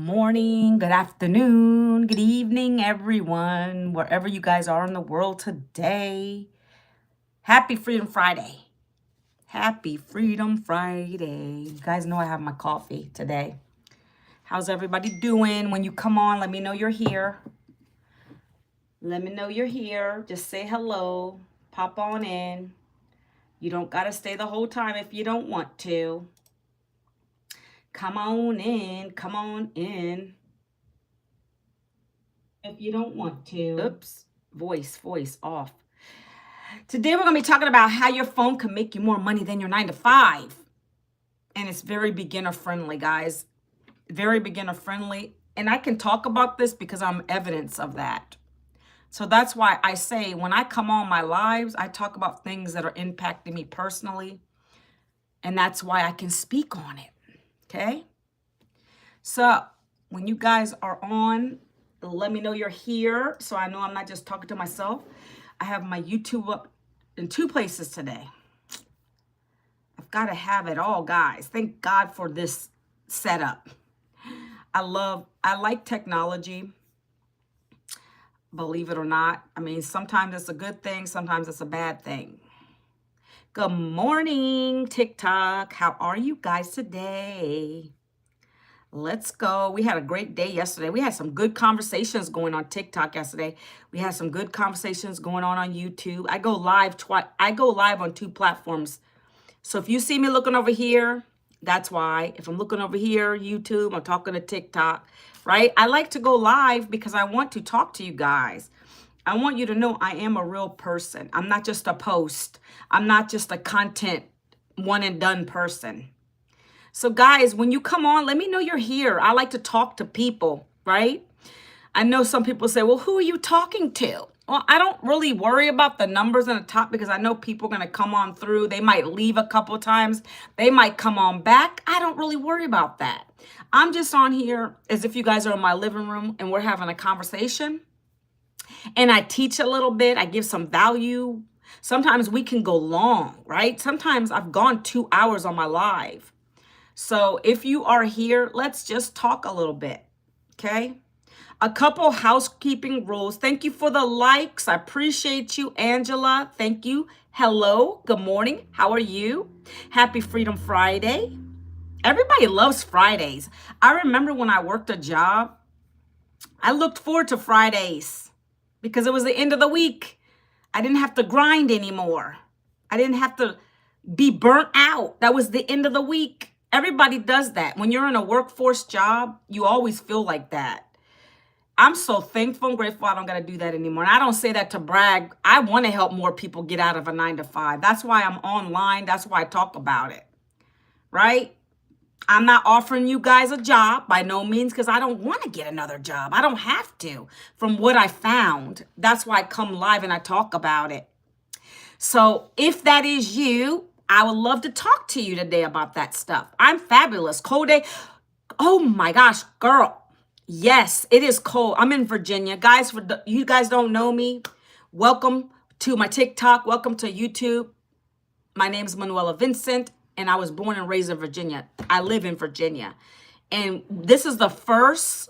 morning, good afternoon, good evening, everyone, wherever you guys are in the world today. Happy Freedom Friday. Happy Freedom Friday. You guys know I have my coffee today. How's everybody doing? When you come on, let me know you're here. Let me know you're here. Just say hello. Pop on in. You don't got to stay the whole time if you don't want to. Come on in. Come on in. If you don't want to. Oops. Voice off. Today we're going to be talking about how your phone can make you more money than your 9 to 5. And it's very beginner friendly, guys. Very beginner friendly. And I can talk about this because I'm evidence of that. So that's why I say when I come on my lives, I talk about things that are impacting me personally. And that's why I can speak on it. Okay? So when you guys are on, let me know you're here so I know I'm not just talking to myself. I have my YouTube up in 2 places today. I've got to have it all, guys. Thank God for this setup. I like technology, believe it or not. I mean, sometimes it's a good thing, sometimes it's a bad thing. Good morning, TikTok. How are you guys today? Let's go. We had a great day yesterday. We had some good conversations going on TikTok yesterday. We had some good conversations going on YouTube. I go live on 2 platforms. So if you see me looking over here, that's why. If I'm looking over here, YouTube, I'm talking to TikTok, right? I like to go live because I want to talk to you guys. I want you to know I am a real person. I'm not just a post. I'm not just a content one and done person. So guys, when you come on, let me know you're here. I like to talk to people, right? I know some people say, well, who are you talking to? Well, I don't really worry about the numbers in the top because I know people are going to come on through. They might leave a couple times. They might come on back. I don't really worry about that. I'm just on here as if you guys are in my living room and we're having a conversation. And I teach a little bit. I give some value. Sometimes we can go long, right? Sometimes I've gone 2 hours on my live. So if you are here, let's just talk a little bit, okay? A couple housekeeping rules. Thank you for the likes. I appreciate you, Angela. Thank you. Hello. Good morning. How are you? Happy Freedom Friday. Everybody loves Fridays. I remember when I worked a job, I looked forward to Fridays because it was the end of the week. I didn't have to grind anymore. I didn't have to be burnt out. That was the end of the week. Everybody does that. When you're in a workforce job, you always feel like that. I'm so thankful and grateful I don't got to do that anymore. And I don't say that to brag. I want to help more people get out of a 9 to 5. That's why I'm online. That's why I talk about it, right? I'm not offering you guys a job by no means because I don't want to get another job. I don't have to. From what I found, that's why I come live and I talk about it. So if that is you, I would love to talk to you today about that stuff. I'm fabulous. Cold day. Oh my gosh, girl. Yes, it is cold. I'm in Virginia. Guys, you guys don't know me, welcome to my TikTok. Welcome to YouTube. My name is Manuela Vincent, and I was born and raised in Virginia. I live in Virginia. And this is the first,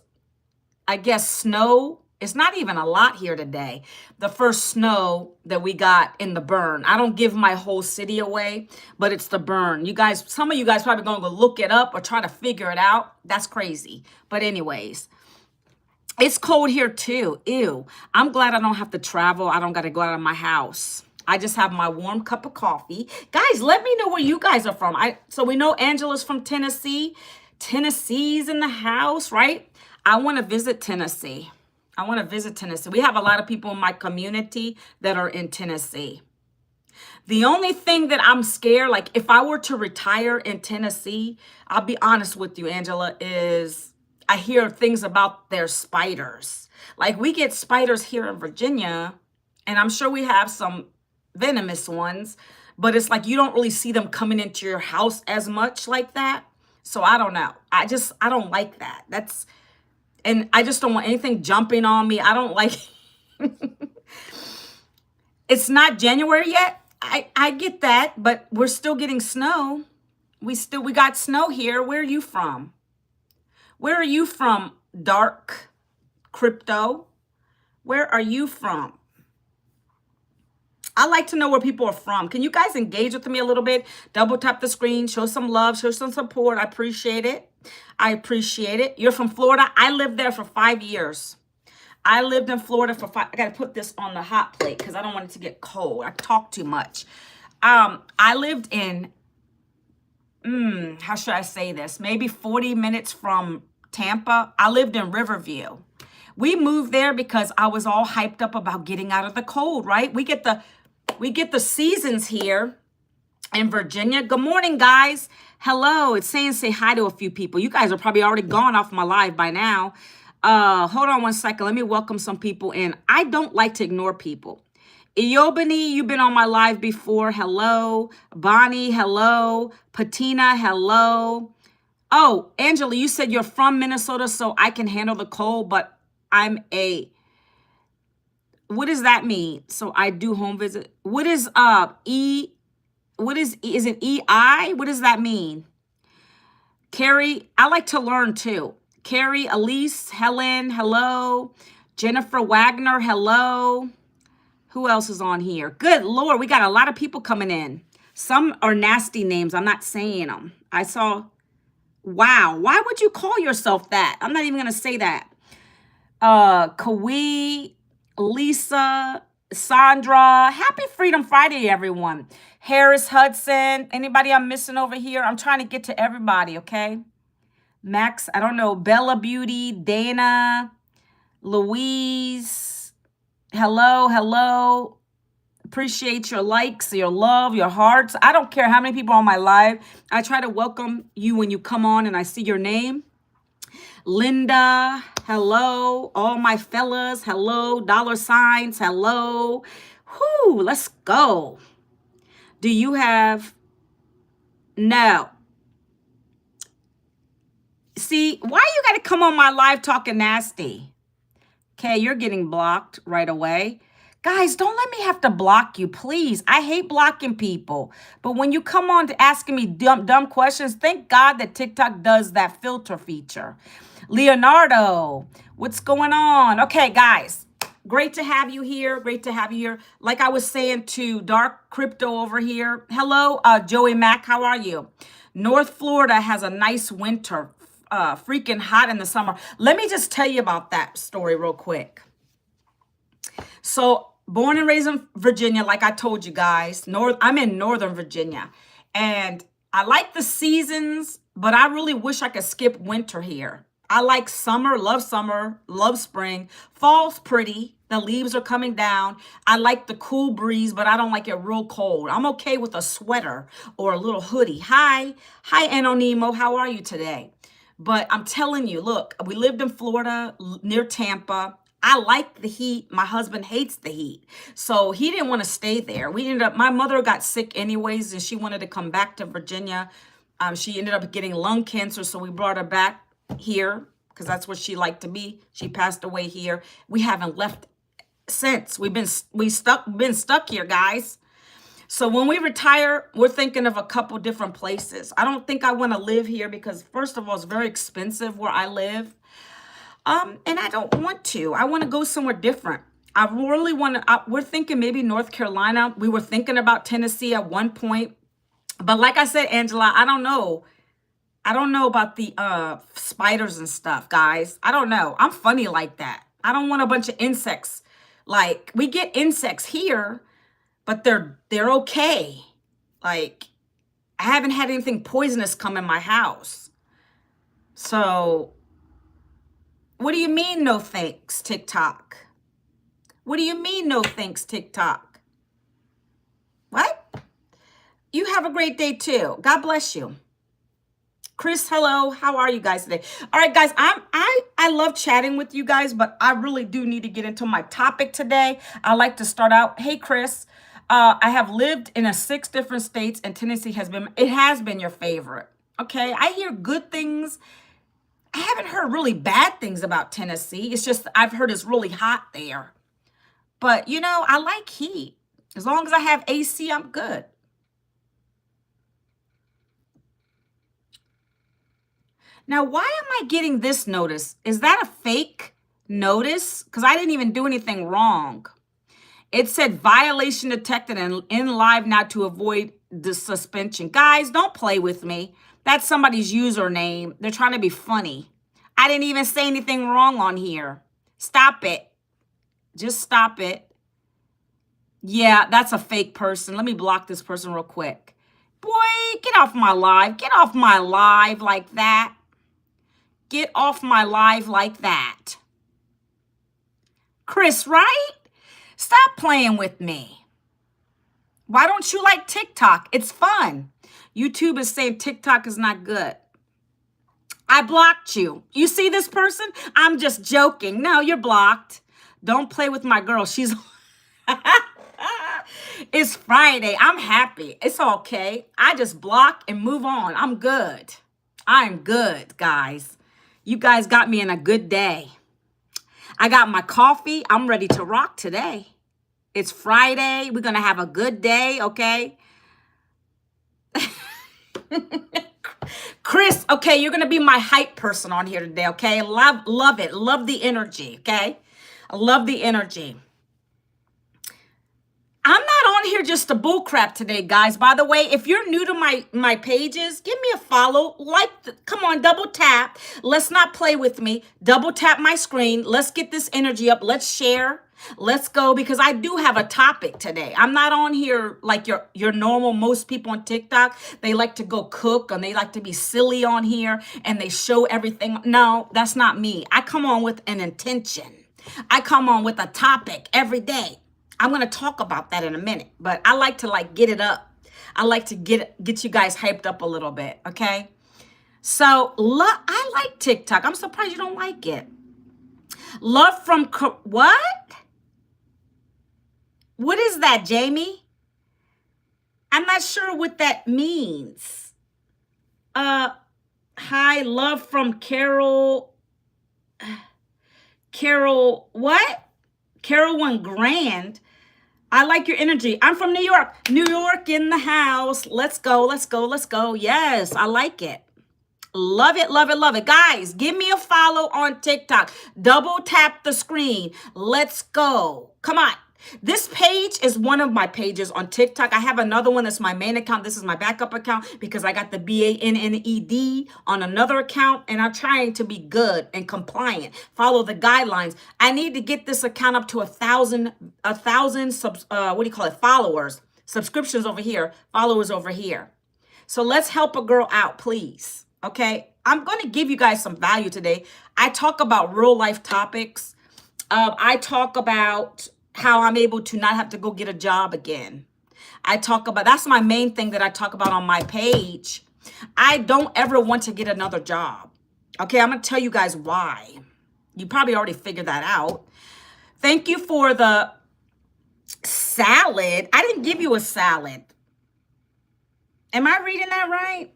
I guess, snow. It's not even a lot here today. The first snow that we got in the burn. I don't give my whole city away, but it's the burn. You guys, some of you guys probably going to go look it up or try to figure it out. That's crazy. But anyways, it's cold here too. Ew. I'm glad I don't have to travel. I don't got to go out of my house. I just have my warm cup of coffee. Guys, let me know where you guys are from. So we know Angela's from Tennessee. Tennessee's in the house, right? I want to visit Tennessee. We have a lot of people in my community that are in Tennessee. The only thing that I'm scared, like if I were to retire in Tennessee, I'll be honest with you, Angela, is I hear things about their spiders. Like we get spiders here in Virginia, and I'm sure we have some venomous ones, but it's like you don't really see them coming into your house as much like that. So I don't know. I don't like that. And I just don't want anything jumping on me. I don't like, it's not January yet. I get that, but we're still getting snow. We got snow here. Where are you from? Where are you from, Dark Crypto? Where are you from? I like to know where people are from. Can you guys engage with me a little bit? Double tap the screen, show some love, show some support. I appreciate it. I appreciate it. You're from Florida. I lived there for 5 years. I lived in Florida for 5. I got to put this on the hot plate because I don't want it to get cold. I talk too much. I lived in, how should I say this? Maybe 40 minutes from Tampa. I lived in Riverview. We moved there because I was all hyped up about getting out of the cold, right? We get the seasons here in Virginia. Good morning, guys. Hello. It's saying say hi to a few people. You guys are probably already gone off my live by now. Hold on one second. Let me welcome some people in. I don't like to ignore people. Iobani, you've been on my live before. Hello. Bonnie, hello. Patina, hello. Oh, Angela, you said you're from Minnesota, so I can handle the cold, but what does that mean? So I do home visit. What is is it EI? What does that mean? Carrie, I like to learn too. Carrie, Elise, Helen, hello. Jennifer Wagner, hello. Who else is on here? Good Lord, we got a lot of people coming in. Some are nasty names. I'm not saying them. I saw, wow. Why would you call yourself that? I'm not even going to say that. Kawi, Lisa, Sandra. Happy Freedom Friday, everyone. Harris Hudson. Anybody I'm missing over here? I'm trying to get to everybody, okay? Max, I don't know. Bella Beauty, Dana, Louise. Hello, hello. Appreciate your likes, your love, your hearts. I don't care how many people are on my live. I try to welcome you when you come on and I see your name. Linda, hello. All my fellas, hello. Dollar signs, hello. Whoo, let's go. Do you have... No. See, why you got to come on my live talking nasty? Okay, you're getting blocked right away. Guys, don't let me have to block you, please. I hate blocking people. But when you come on to asking me dumb questions, thank God that TikTok does that filter feature. Leonardo, what's going on? Okay, guys, great to have you here. Great to have you here. Like I was saying to Dark Crypto over here. Hello, Joey Mack, how are you? North Florida has a nice winter, freaking hot in the summer. Let me just tell you about that story real quick. So born and raised in Virginia, like I told you guys, I'm in Northern Virginia, and I like the seasons, but I really wish I could skip winter here. I like summer, love spring. Fall's pretty. The leaves are coming down. I like the cool breeze, but I don't like it real cold. I'm okay with a sweater or a little hoodie. Hi, Anonimo. How are you today? But I'm telling you, look, we lived in Florida near Tampa. I like the heat. My husband hates the heat. So he didn't want to stay there. My mother got sick anyways, and she wanted to come back to Virginia. She ended up getting lung cancer, so we brought her back here because that's what she liked to be. She passed away here. We haven't left since. We've been stuck here, guys. So when we retire, we're thinking of a couple different places. I don't think I want to live here because, first of all, it's very expensive where I live. And I don't want to. I want to go somewhere different. I really want to. We're thinking maybe North Carolina. We were thinking about Tennessee at one point. But like I said, Angela, I don't know. I don't know about the spiders and stuff, guys. I don't know. I'm funny like that. I don't want a bunch of insects. Like, we get insects here, but they're okay. Like, I haven't had anything poisonous come in my house. So, what do you mean no thanks, TikTok? What do you mean no thanks, TikTok? What? You have a great day too. God bless you. Chris, hello. How are you guys today? All right, guys, I love chatting with you guys, but I really do need to get into my topic today. I like to start out. Hey, Chris, I have lived in 6 different states, and Tennessee has been your favorite. Okay, I hear good things. I haven't heard really bad things about Tennessee. It's just I've heard it's really hot there. But, you know, I like heat. As long as I have AC, I'm good. Now, why am I getting this notice? Is that a fake notice? Because I didn't even do anything wrong. It said violation detected and in live now to avoid the suspension. Guys, don't play with me. That's somebody's username. They're trying to be funny. I didn't even say anything wrong on here. Stop it. Just stop it. Yeah, that's a fake person. Let me block this person real quick. Boy, get off my live. Get off my live like that. Get off my live like that. Chris, right? Stop playing with me. Why don't you like TikTok? It's fun. YouTube is saying TikTok is not good. I blocked you. You see this person? I'm just joking. No, you're blocked. Don't play with my girl. She's... It's Friday. I'm happy. It's okay. I just block and move on. I'm good. I'm good, guys. You guys got me in a good day. I got my coffee. I'm ready to rock today. It's Friday. We're going to have a good day, okay? Chris, okay, you're going to be my hype person on here today, okay? Love it. Love the energy, okay? I love the energy. I'm not on here just to bullcrap today, guys. By the way, if you're new to my pages, give me a follow. Come on, double tap. Let's not play with me. Double tap my screen. Let's get this energy up. Let's share. Let's go, because I do have a topic today. I'm not on here like your normal, most people on TikTok. They like to go cook and they like to be silly on here and they show everything. No, that's not me. I come on with an intention. I come on with a topic every day. I'm going to talk about that in a minute, but I like to get it up. I like to get you guys hyped up a little bit, okay? So, I like TikTok. I'm surprised you don't like it. Love from what? What is that, Jamie? I'm not sure what that means. Hi, love from Carol. Carol, what? Carol One Grand. I like your energy. I'm from New York. New York in the house. Let's go, let's go, let's go. Yes, I like it. Love it, love it, love it. Guys, give me a follow on TikTok. Double tap the screen. Let's go. Come on. This page is one of my pages on TikTok. I have another one that's my main account. This is my backup account because I got the BANNED on another account, and I'm trying to be good and compliant. Follow the guidelines. I need to get this account up to 1,000 followers, subscriptions over here, followers over here. So let's help a girl out, please. Okay, I'm going to give you guys some value today. I talk about real life topics. I talk about how I'm able to not have to go get a job again. That's my main thing that I talk about on my page. I don't ever want to get another job. Okay, I'm going to tell you guys why. You probably already figured that out. Thank you for the salad. I didn't give you a salad. Am I reading that right?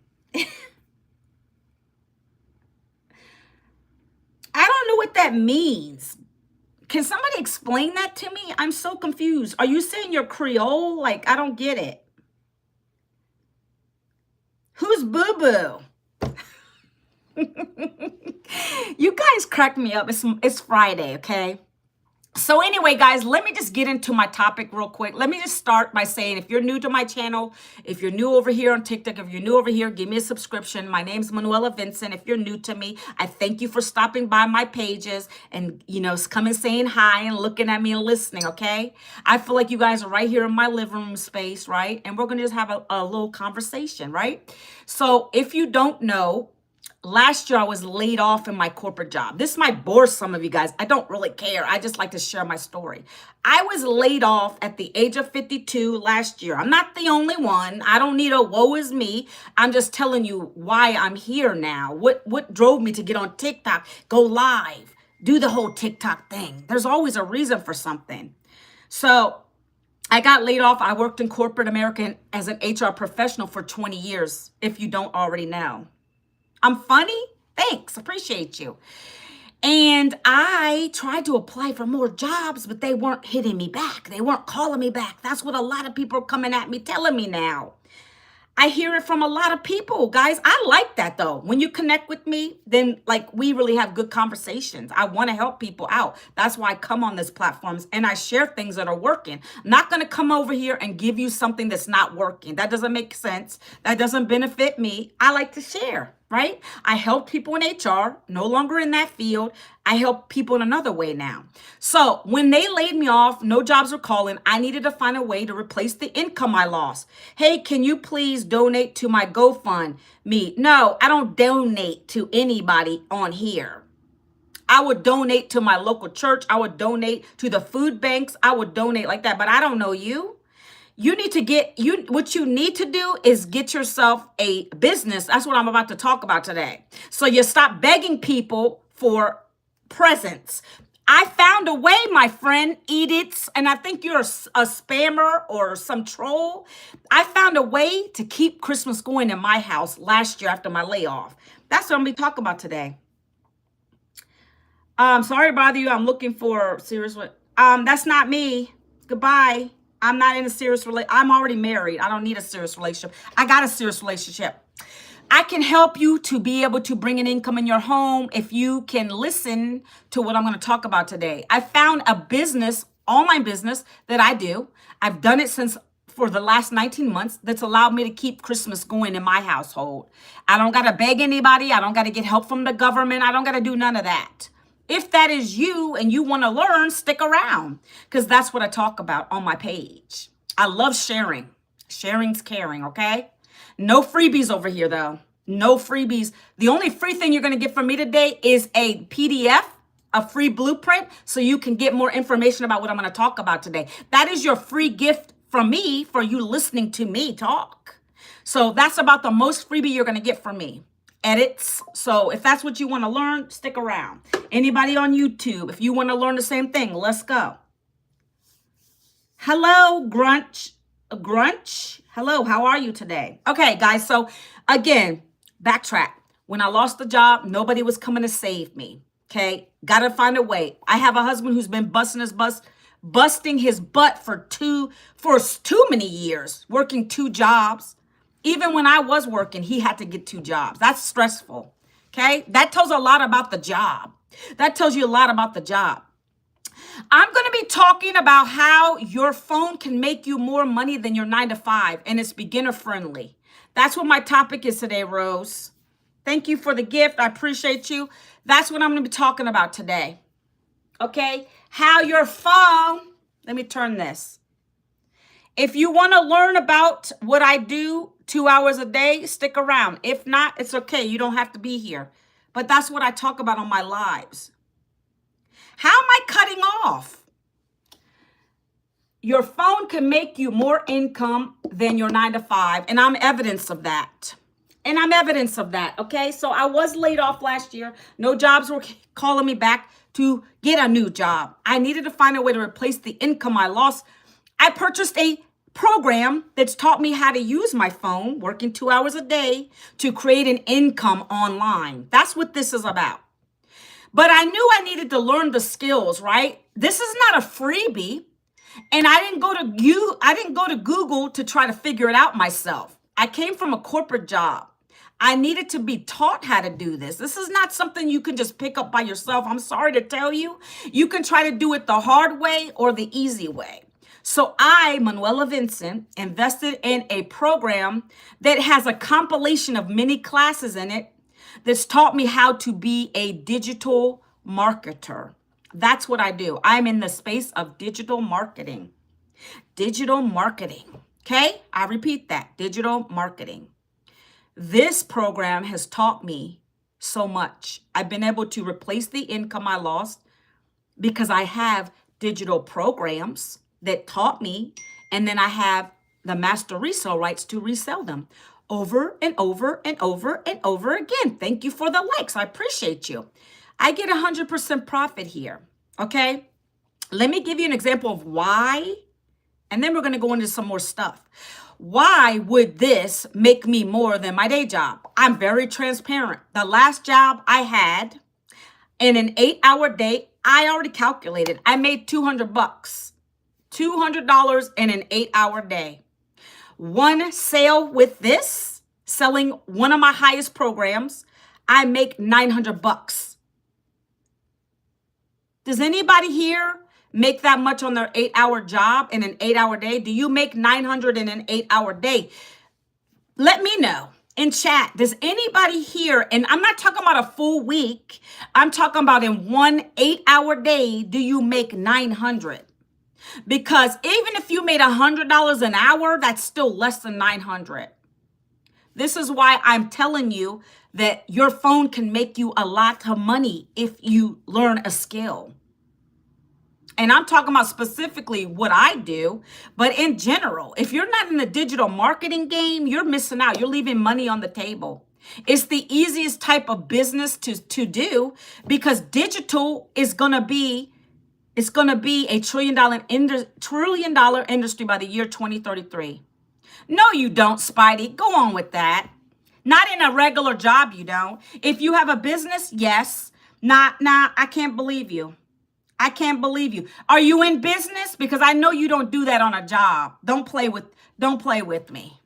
I don't know what that means. Can somebody explain that to me? I'm so confused. Are you saying you're Creole? Like, I don't get it. Who's boo-boo? You guys crack me up. It's Friday, okay? So anyway, guys, let me just get into my topic real quick. Let me just start by saying, if you're new to my channel, if you're new over here on TikTok, if you're new over here, give me a subscription. My name's Manuela Vincent. If you're new to me, I thank you for stopping by my pages and, coming saying hi and looking at me and listening, okay? I feel like you guys are right here in my living room space, right? And we're going to just have a little conversation, right? So if you don't know, last year, I was laid off in my corporate job. This might bore some of you guys. I don't really care. I just like to share my story. I was laid off at the age of 52 last year. I'm not the only one. I don't need a woe is me. I'm just telling you why I'm here now. What drove me to get on TikTok, go live, do the whole TikTok thing. There's always a reason for something. So I got laid off. I worked in corporate America as an HR professional for 20 years, if you don't already know. I'm funny? Thanks. Appreciate you. And I tried to apply for more jobs, but they weren't hitting me back. They weren't calling me back. That's what a lot of people are coming at me, telling me now. I hear it from a lot of people, guys. I like that though. When you connect with me, then like we really have good conversations. I want to help people out. That's why I come on this platforms and I share things that are working. I'm not going to come over here and give you something that's not working. That doesn't make sense. That doesn't benefit me. I like to share, right? I help people in HR, no longer in that field. I help people in another way now. So when they laid me off, no jobs were calling, I needed to find a way to replace the income I lost. Hey, can you please donate to my GoFundMe? No, I don't donate to anybody on here. I would donate to my local church. I would donate to the food banks. I would donate like that, but I don't know you. You need to what you need to do is get yourself a business. That's what I'm about to talk about today. So you stop begging people for presents. I found a way, my friend, Ediths, and I think you're a spammer or some troll. I found a way to keep Christmas going in my house last year after my layoff. That's what I'm going to be talking about today. Sorry to bother you. I'm looking for serious. That's not me. Goodbye. I'm not in a serious relationship. I'm already married. I don't need a serious relationship. I got a serious relationship. I can help you to be able to bring an income in your home if you can listen to what I'm going to talk about today. I found a business, online business that I do. I've done it for the last 19 months that's allowed me to keep Christmas going in my household. I don't got to beg anybody. I don't got to get help from the government. I don't got to do none of that. If that is you and you want to learn, stick around because that's what I talk about on my page. I love sharing. Sharing's caring, okay? No freebies over here, though. No freebies. The only free thing you're going to get from me today is a PDF, a free blueprint, so you can get more information about what I'm going to talk about today. That is your free gift from me for you listening to me talk. So that's about the most freebie you're going to get from me. Edits. So if that's what you want to learn, stick around. Anybody on YouTube, if you want to learn the same thing, let's go. Hello, Grunch. Hello, how are you today? Okay, guys, so again, backtrack. When I lost the job, nobody was coming to save me. Okay, gotta find a way. I have a husband who's been busting his butt for too many years, working 2 jobs. Even when I was working, he had to get 2 jobs. That's stressful. Okay, that tells a lot about the job. That tells you a lot about the job. I'm going to be talking about how your phone can make you more money than your 9 to 5, and it's beginner friendly. That's what my topic is today, Rose. Thank you for the gift. I appreciate you. That's what I'm going to be talking about today. Okay? How your phone, let me turn this. If you want to learn about what I do 2 hours a day, stick around. If not, it's okay. You don't have to be here. But that's what I talk about on my lives. How am I cutting off? Your phone can make you more income than your 9 to 5. And I'm evidence of that. Okay? So I was laid off last year. No jobs were calling me back to get a new job. I needed to find a way to replace the income I lost. I purchased a program that's taught me how to use my phone, working 2 hours a day, to create an income online. That's what this is about. But I knew I needed to learn the skills, right? This is not a freebie. And I didn't go to Google to try to figure it out myself. I came from a corporate job. I needed to be taught how to do this. This is not something you can just pick up by yourself. I'm sorry to tell you. You can try to do it the hard way or the easy way. So I, Manuela Vincent, invested in a program that has a compilation of many classes in it that's taught me how to be a digital marketer. That's what I do. I'm in the space of digital marketing. Digital marketing. Okay? I repeat that. Digital marketing. This program has taught me so much. I've been able to replace the income I lost because I have digital programs that taught me, and then I have the master resale rights to resell them over and over and over and over again. Thank you for the likes. I appreciate you. I get 100% profit here. Okay? Let me give you an example of why, and then we're going to go into some more stuff. Why would this make me more than my day job? I'm very transparent. The last job I had in an 8-hour day, I already calculated. I made $200. $200 in an 8-hour day. one sale with this, selling one of my highest programs, I make 900 bucks. Does anybody here make that much on their 8-hour job in an 8-hour day? Do you make 900 in an 8-hour day? Let me know in chat. Does anybody here, and I'm not talking about a full week, I'm talking about in one 8-hour day, do you make 900? Because even if you made $100 an hour, that's still less than 900. This is why I'm telling you that your phone can make you a lot of money if you learn a skill. And I'm talking about specifically what I do, but in general, if you're not in the digital marketing game, you're missing out. You're leaving money on the table. It's the easiest type of business to do because digital is going to be, it's going to be a trillion dollar industry by the year 2033. No, you don't, Spidey. Go on with that. Not in a regular job, you don't. If you have a business, yes. Nah, I can't believe you. I can't believe you. Are you in business? Because I know you don't do that on a job. Don't play with me.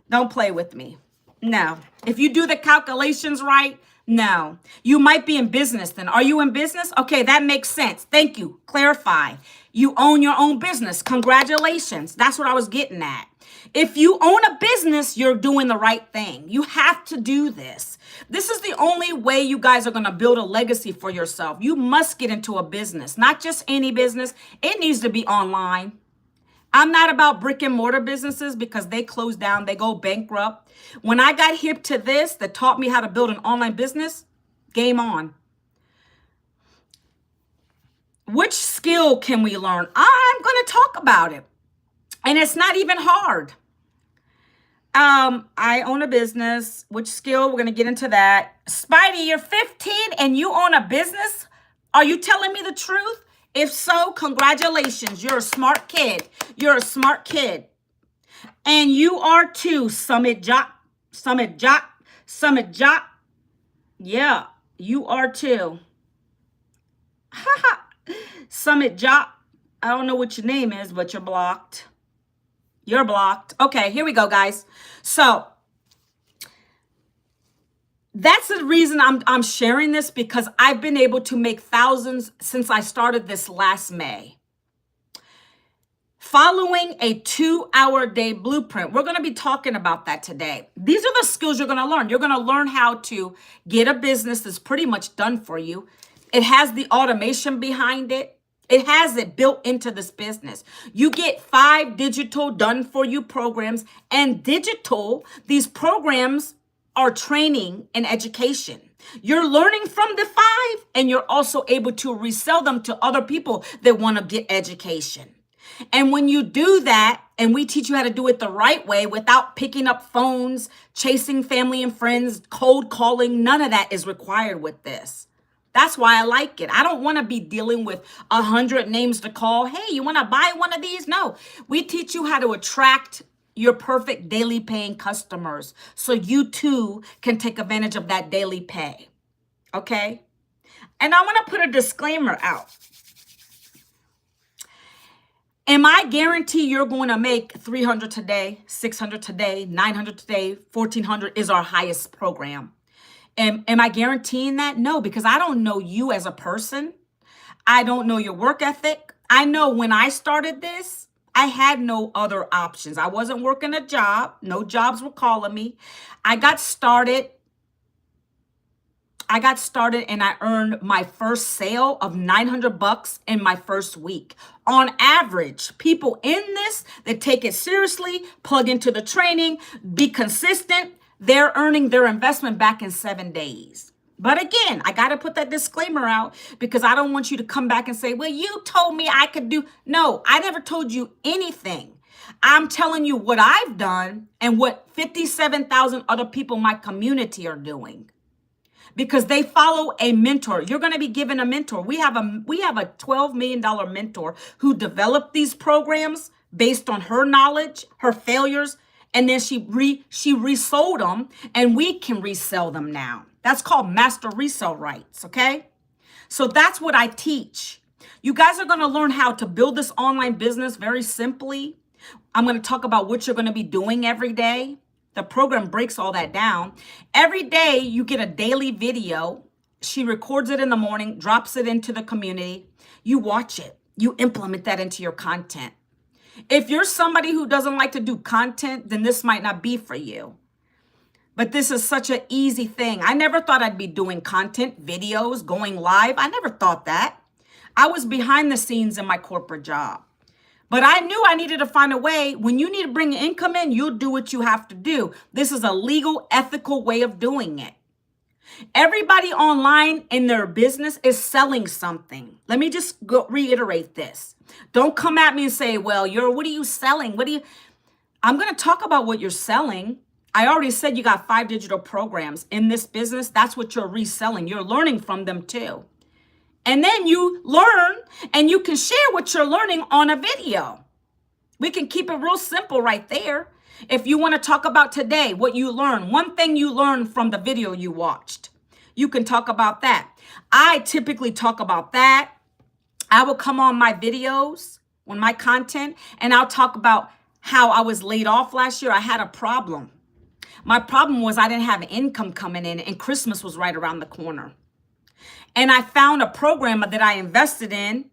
Don't play with me. No. If you do the calculations right, no. You might be in business then. Are you in business? Okay, that makes sense. Thank you. Clarify. You own your own business. Congratulations. That's what I was getting at. If you own a business, you're doing the right thing. You have to do this. This is the only way you guys are going to build a legacy for yourself. You must get into a business, not just any business. It needs to be online. I'm not about brick and mortar businesses because they close down, they go bankrupt. When I got hip to this that taught me how to build an online business, game on. Which skill can we learn? I'm going to talk about it. And it's not even hard. I own a business. Which skill? We're going to get into that. Spidey, you're 15 and you own a business? Are you telling me the truth? If so, congratulations. You're a smart kid. You're a smart kid. And you are too, Summit Jock. Yeah, you are too. Summit Jock. I don't know what your name is, but you're blocked. You're blocked. Okay, here we go, guys. So that's the reason I'm sharing this, because I've been able to make thousands since I started this last May. Following a 2-hour day blueprint. We're going to be talking about that today. These are the skills you're going to learn. You're going to learn how to get a business that's pretty much done for you. It has the automation behind it. It has it built into this business. You get 5 digital done for you programs, and digital, these programs are training and education. You're learning from the 5, and you're also able to resell them to other people that want to get education. And when you do that, and we teach you how to do it the right way without picking up phones, chasing family and friends, cold calling, none of that is required with this. That's why I like it. I don't want to be dealing with 100 names to call. Hey, you want to buy one of these? No, we teach you how to attract your perfect daily paying customers so you too can take advantage of that daily pay. Okay? And I want to put a disclaimer out. Am I guarantee you're going to make 300 today, 600 today, 900 today, 1400 is our highest program? Am I guaranteeing that? No, because I don't know you as a person. I don't know your work ethic. I know when I started this, I had no other options. I wasn't working a job. No jobs were calling me. I got started and I earned my first sale of 900 bucks in my first week. On average, people in this that take it seriously, plug into the training, be consistent, they're earning their investment back in 7 days. But again, I got to put that disclaimer out because I don't want you to come back and say, well, you told me I could do. No, I never told you anything. I'm telling you what I've done and what 57,000 other people in my community are doing. Because they follow a mentor. You're going to be given a mentor. We have a $12 million mentor who developed these programs based on her knowledge, her failures, and then she resold them, and we can resell them now. That's called master resale rights, okay? So that's what I teach. You guys are going to learn how to build this online business very simply. I'm going to talk about what you're going to be doing every day. The program breaks all that down. Every day you get a daily video. She records it in the morning, drops it into the community. You watch it. You implement that into your content. If you're somebody who doesn't like to do content, then this might not be for you. But this is such an easy thing. I never thought I'd be doing content, videos, going live. I never thought that. I was behind the scenes in my corporate job. But I knew I needed to find a way. When you need to bring income in, you'll do what you have to do. This is a legal, ethical way of doing it. Everybody online in their business is selling something. Let me just reiterate this. Don't come at me and say, well, what are you selling? I'm going to talk about what you're selling. I already said you got 5 digital programs in this business. That's what you're reselling. You're learning from them too. And then you learn and you can share what you're learning on a video. We can keep it real simple right there. If you want to talk about today, what you learned, one thing you learned from the video you watched, you can talk about that. I typically talk about that. I will come on my videos on my content and I'll talk about how I was laid off last year. I had a problem. My problem was I didn't have income coming in and Christmas was right around the corner. And I found a program that I invested in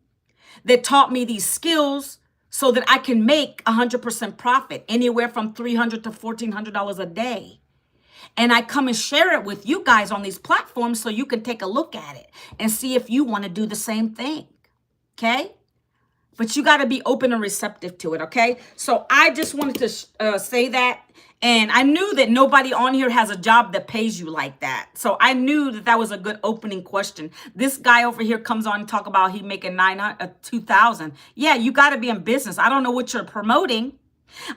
that taught me these skills so that I can make 100% profit, anywhere from $300 to $1,400 a day. And I come and share it with you guys on these platforms so you can take a look at it and see if you want to do the same thing. Okay? But you got to be open and receptive to it. Okay? So I just wanted to say that. And I knew that nobody on here has a job that pays you like that. So I knew that that was a good opening question. This guy over here comes on and talk about he making $2,000. Yeah, you got to be in business. I don't know what you're promoting.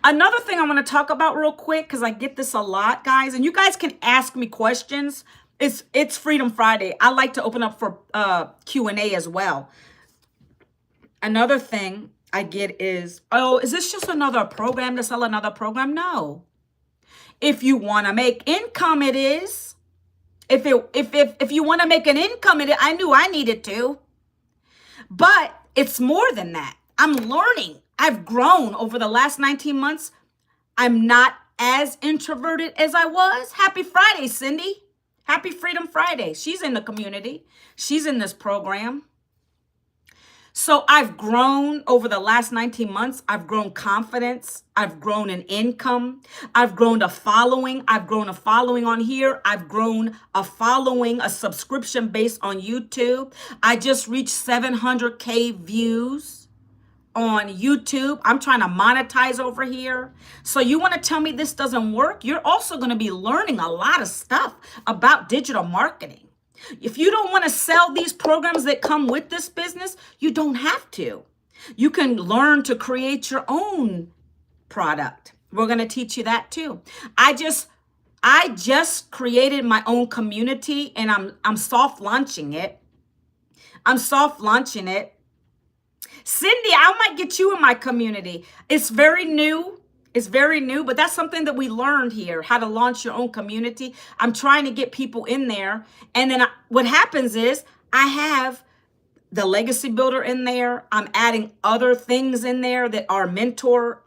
Another thing I want to talk about real quick, because I get this a lot, guys, and you guys can ask me questions. It's Freedom Friday. I like to open up for Q&A as well. Another thing I get is, oh, is this just another program to sell another program? No. If you want to make income, it is. If you want to make an income, I knew I needed to. But it's more than that. I'm learning. I've grown over the last 19 months. I'm not as introverted as I was. Happy Friday, Cindy. Happy Freedom Friday. She's in the community. She's in this program. So I've grown over the last 19 months. I've grown confidence. I've grown in income. I've grown a following. I've grown a following on here. I've grown a following, a subscription base on YouTube. I just reached 700K views on YouTube. I'm trying to monetize over here. So you want to tell me this doesn't work? You're also going to be learning a lot of stuff about digital marketing. If you don't want to sell these programs that come with this business, you don't have to. You can learn to create your own product. We're going to teach you that too. I just created my own community and I'm soft launching it. Cindy, I might get you in my community. It's very new. But that's something that we learned here, how to launch your own community. I'm trying to get people in there. And then what happens is I have the legacy builder in there. I'm adding other things in there that our mentor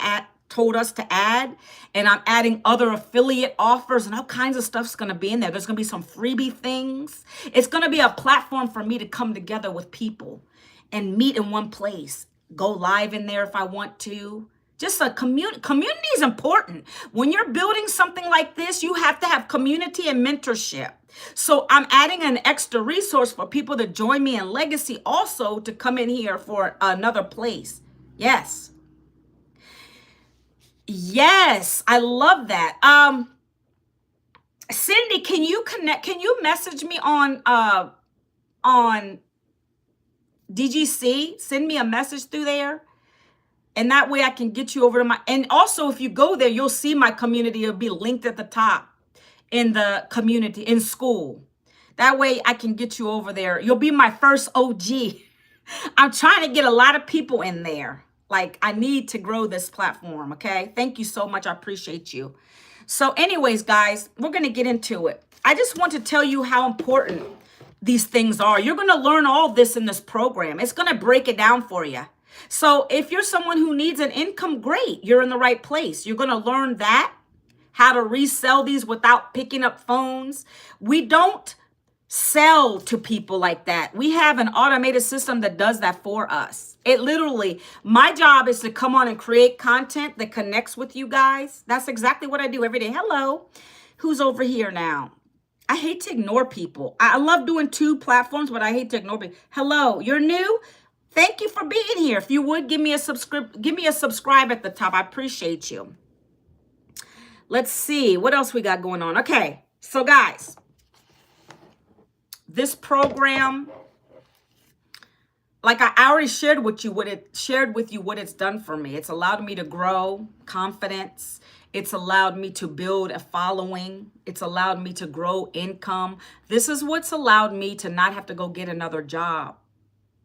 told us to add. And I'm adding other affiliate offers and all kinds of stuff's going to be in there. There's going to be some freebie things. It's going to be a platform for me to come together with people and meet in one place. Go live in there if I want to. Just a community. Community is important. When you're building something like this, you have to have community and mentorship. So I'm adding an extra resource for people to join me in Legacy also to come in here for another place. Yes. Yes, I love that. Cindy, can you message me on DGC? Send me a message through there. And that way I can get you over to and also if you go there, you'll see my community. It'll be linked at the top in the community, in school. That way I can get you over there. You'll be my first OG. I'm trying to get a lot of people in there. Like I need to grow this platform, okay? Thank you so much. I appreciate you. So anyways, guys, we're going to get into it. I just want to tell you how important these things are. You're going to learn all this in this program. It's going to break it down for you. So if you're someone who needs an income, great, you're in the right place. You're going to learn that, how to resell these without picking up phones. We don't sell to people like that. We have an automated system that does that for us. It literally, my job is to come on and create content that connects with you guys. That's exactly what I do every day. Hello, who's over here now? I hate to ignore people. I love doing two platforms, but I hate to ignore people. Hello, you're new? Thank you for being here. If you would give me a subscribe at the top. I appreciate you. Let's see what else we got going on. Okay, so guys, this program, like I already shared with you what it's done for me. It's allowed me to grow confidence. It's allowed me to build a following. It's allowed me to grow income. This is what's allowed me to not have to go get another job.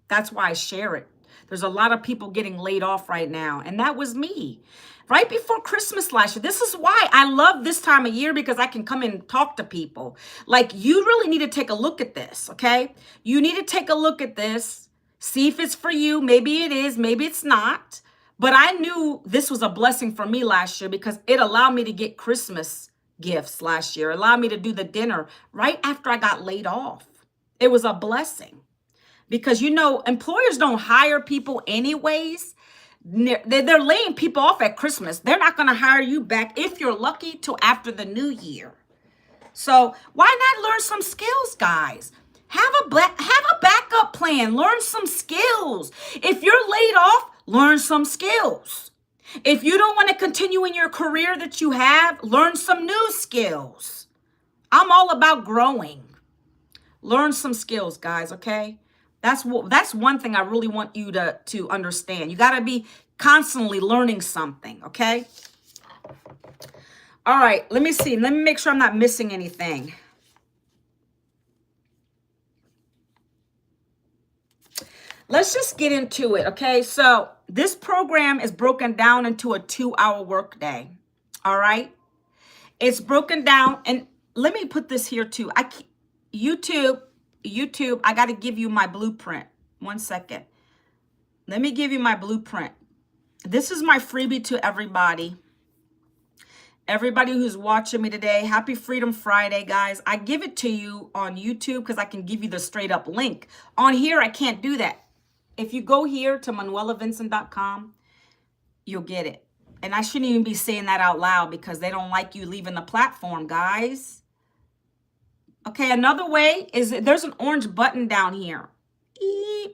That's why I share it. There's a lot of people getting laid off right now, and that was me. Right before Christmas last year. This is why I love this time of year, because I can come and talk to people. Like, you really need to take a look at this, okay? You need to take a look at this. See if it's for you. Maybe it is, maybe it's not. But I knew this was a blessing for me last year because it allowed me to get Christmas gifts last year. It allowed me to do the dinner right after I got laid off. It was a blessing because, you know, employers don't hire people anyways. They're laying people off at Christmas. They're not going to hire you back, if you're lucky, till after the new year. So why not learn some skills, guys? Have a backup plan. Learn some skills. If you're laid off, learn some skills. If you don't want to continue in your career that you have, learn some new skills. I'm all about growing. Learn some skills, guys, okay? That's one thing I really want you to understand. You got to be constantly learning something, okay? All right, let me see. Let me make sure I'm not missing anything. Let's just get into it, okay? So this program is broken down into a 2-hour workday, all right? It's broken down, and let me put this here too. YouTube, I got to give you my blueprint. 1 second. Let me give you my blueprint. This is my freebie to everybody. Everybody who's watching me today, happy Freedom Friday, guys. I give it to you on YouTube because I can give you the straight up link. On here, I can't do that. If you go here to manuelavincent.com, you'll get it. And I shouldn't even be saying that out loud because they don't like you leaving the platform, guys. Okay, another way is there's an orange button down here.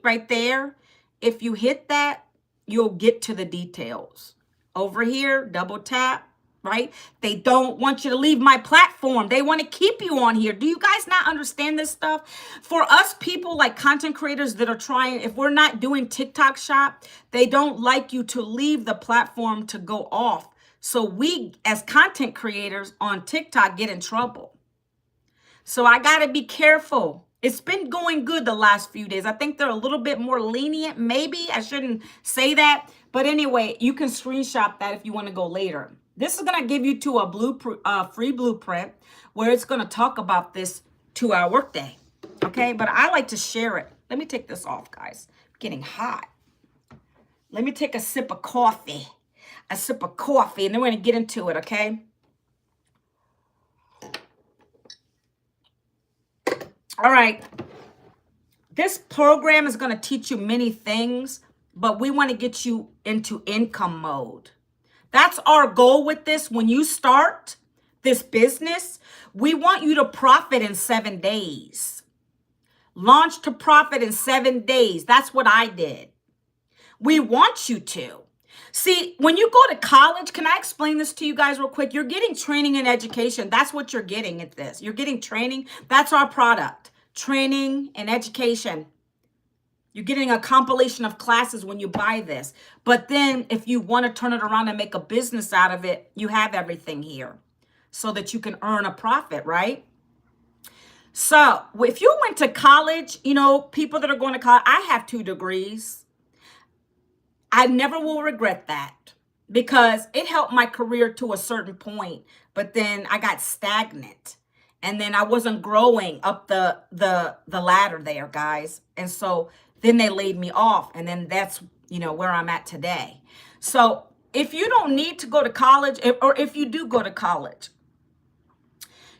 Right there. If you hit that, you'll get to the details. Over here, double tap, right? They don't want you to leave my platform. They want to keep you on here. Do you guys not understand this stuff? For us people like content creators that are trying, if we're not doing TikTok shop, they don't like you to leave the platform to go off. So we as content creators on TikTok get in trouble. So I got to be careful. It's been going good the last few days. I think they're a little bit more lenient. Maybe I shouldn't say that. But anyway, you can screenshot that if you want to go later. This is going to give you to a free blueprint where it's going to talk about this 2-hour workday. Okay, but I like to share it. Let me take this off, guys. I'm getting hot. Let me take a sip of coffee. And then we're going to get into it, okay? All right. This program is going to teach you many things, but we want to get you into income mode. That's our goal with this. When you start this business, we want you to profit in 7 days. Launch to profit in 7 days. That's what I did. We want you to. See, when you go to college, can I explain this to you guys real quick? You're getting training and education. That's what you're getting at this. You're getting training. That's our product. Training and education. You're getting a compilation of classes when you buy this. But then if you want to turn it around and make a business out of it, you have everything here so that you can earn a profit, right? So if you went to college, you know, people that are going to college, I have 2 degrees. I never will regret that because it helped my career to a certain point, but then I got stagnant and then I wasn't growing up the ladder there, guys. And so then they laid me off, and then that's where I'm at today. So if you don't need to go to college, or if you do go to college,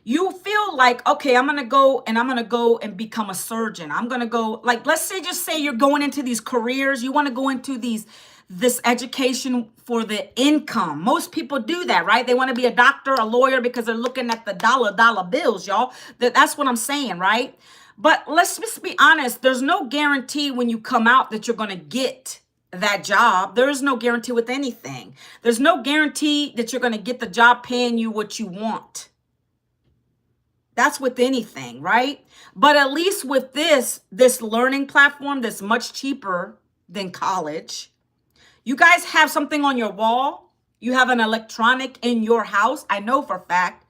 you feel like, okay, I'm going to go and become a surgeon. I'm going to go, like, let's say, just say you're going into these careers. You want to go into this education for the income. Most people do that, right? They want to be a doctor, a lawyer, because they're looking at the dollar bills, y'all. That's what I'm saying, right? But let's just be honest. There's no guarantee when you come out that you're going to get that job. There is no guarantee with anything. There's no guarantee that you're going to get the job paying you what you want. That's with anything, right? But at least with this learning platform that's much cheaper than college, you guys have something on your wall. You have an electronic in your house, I know for a fact,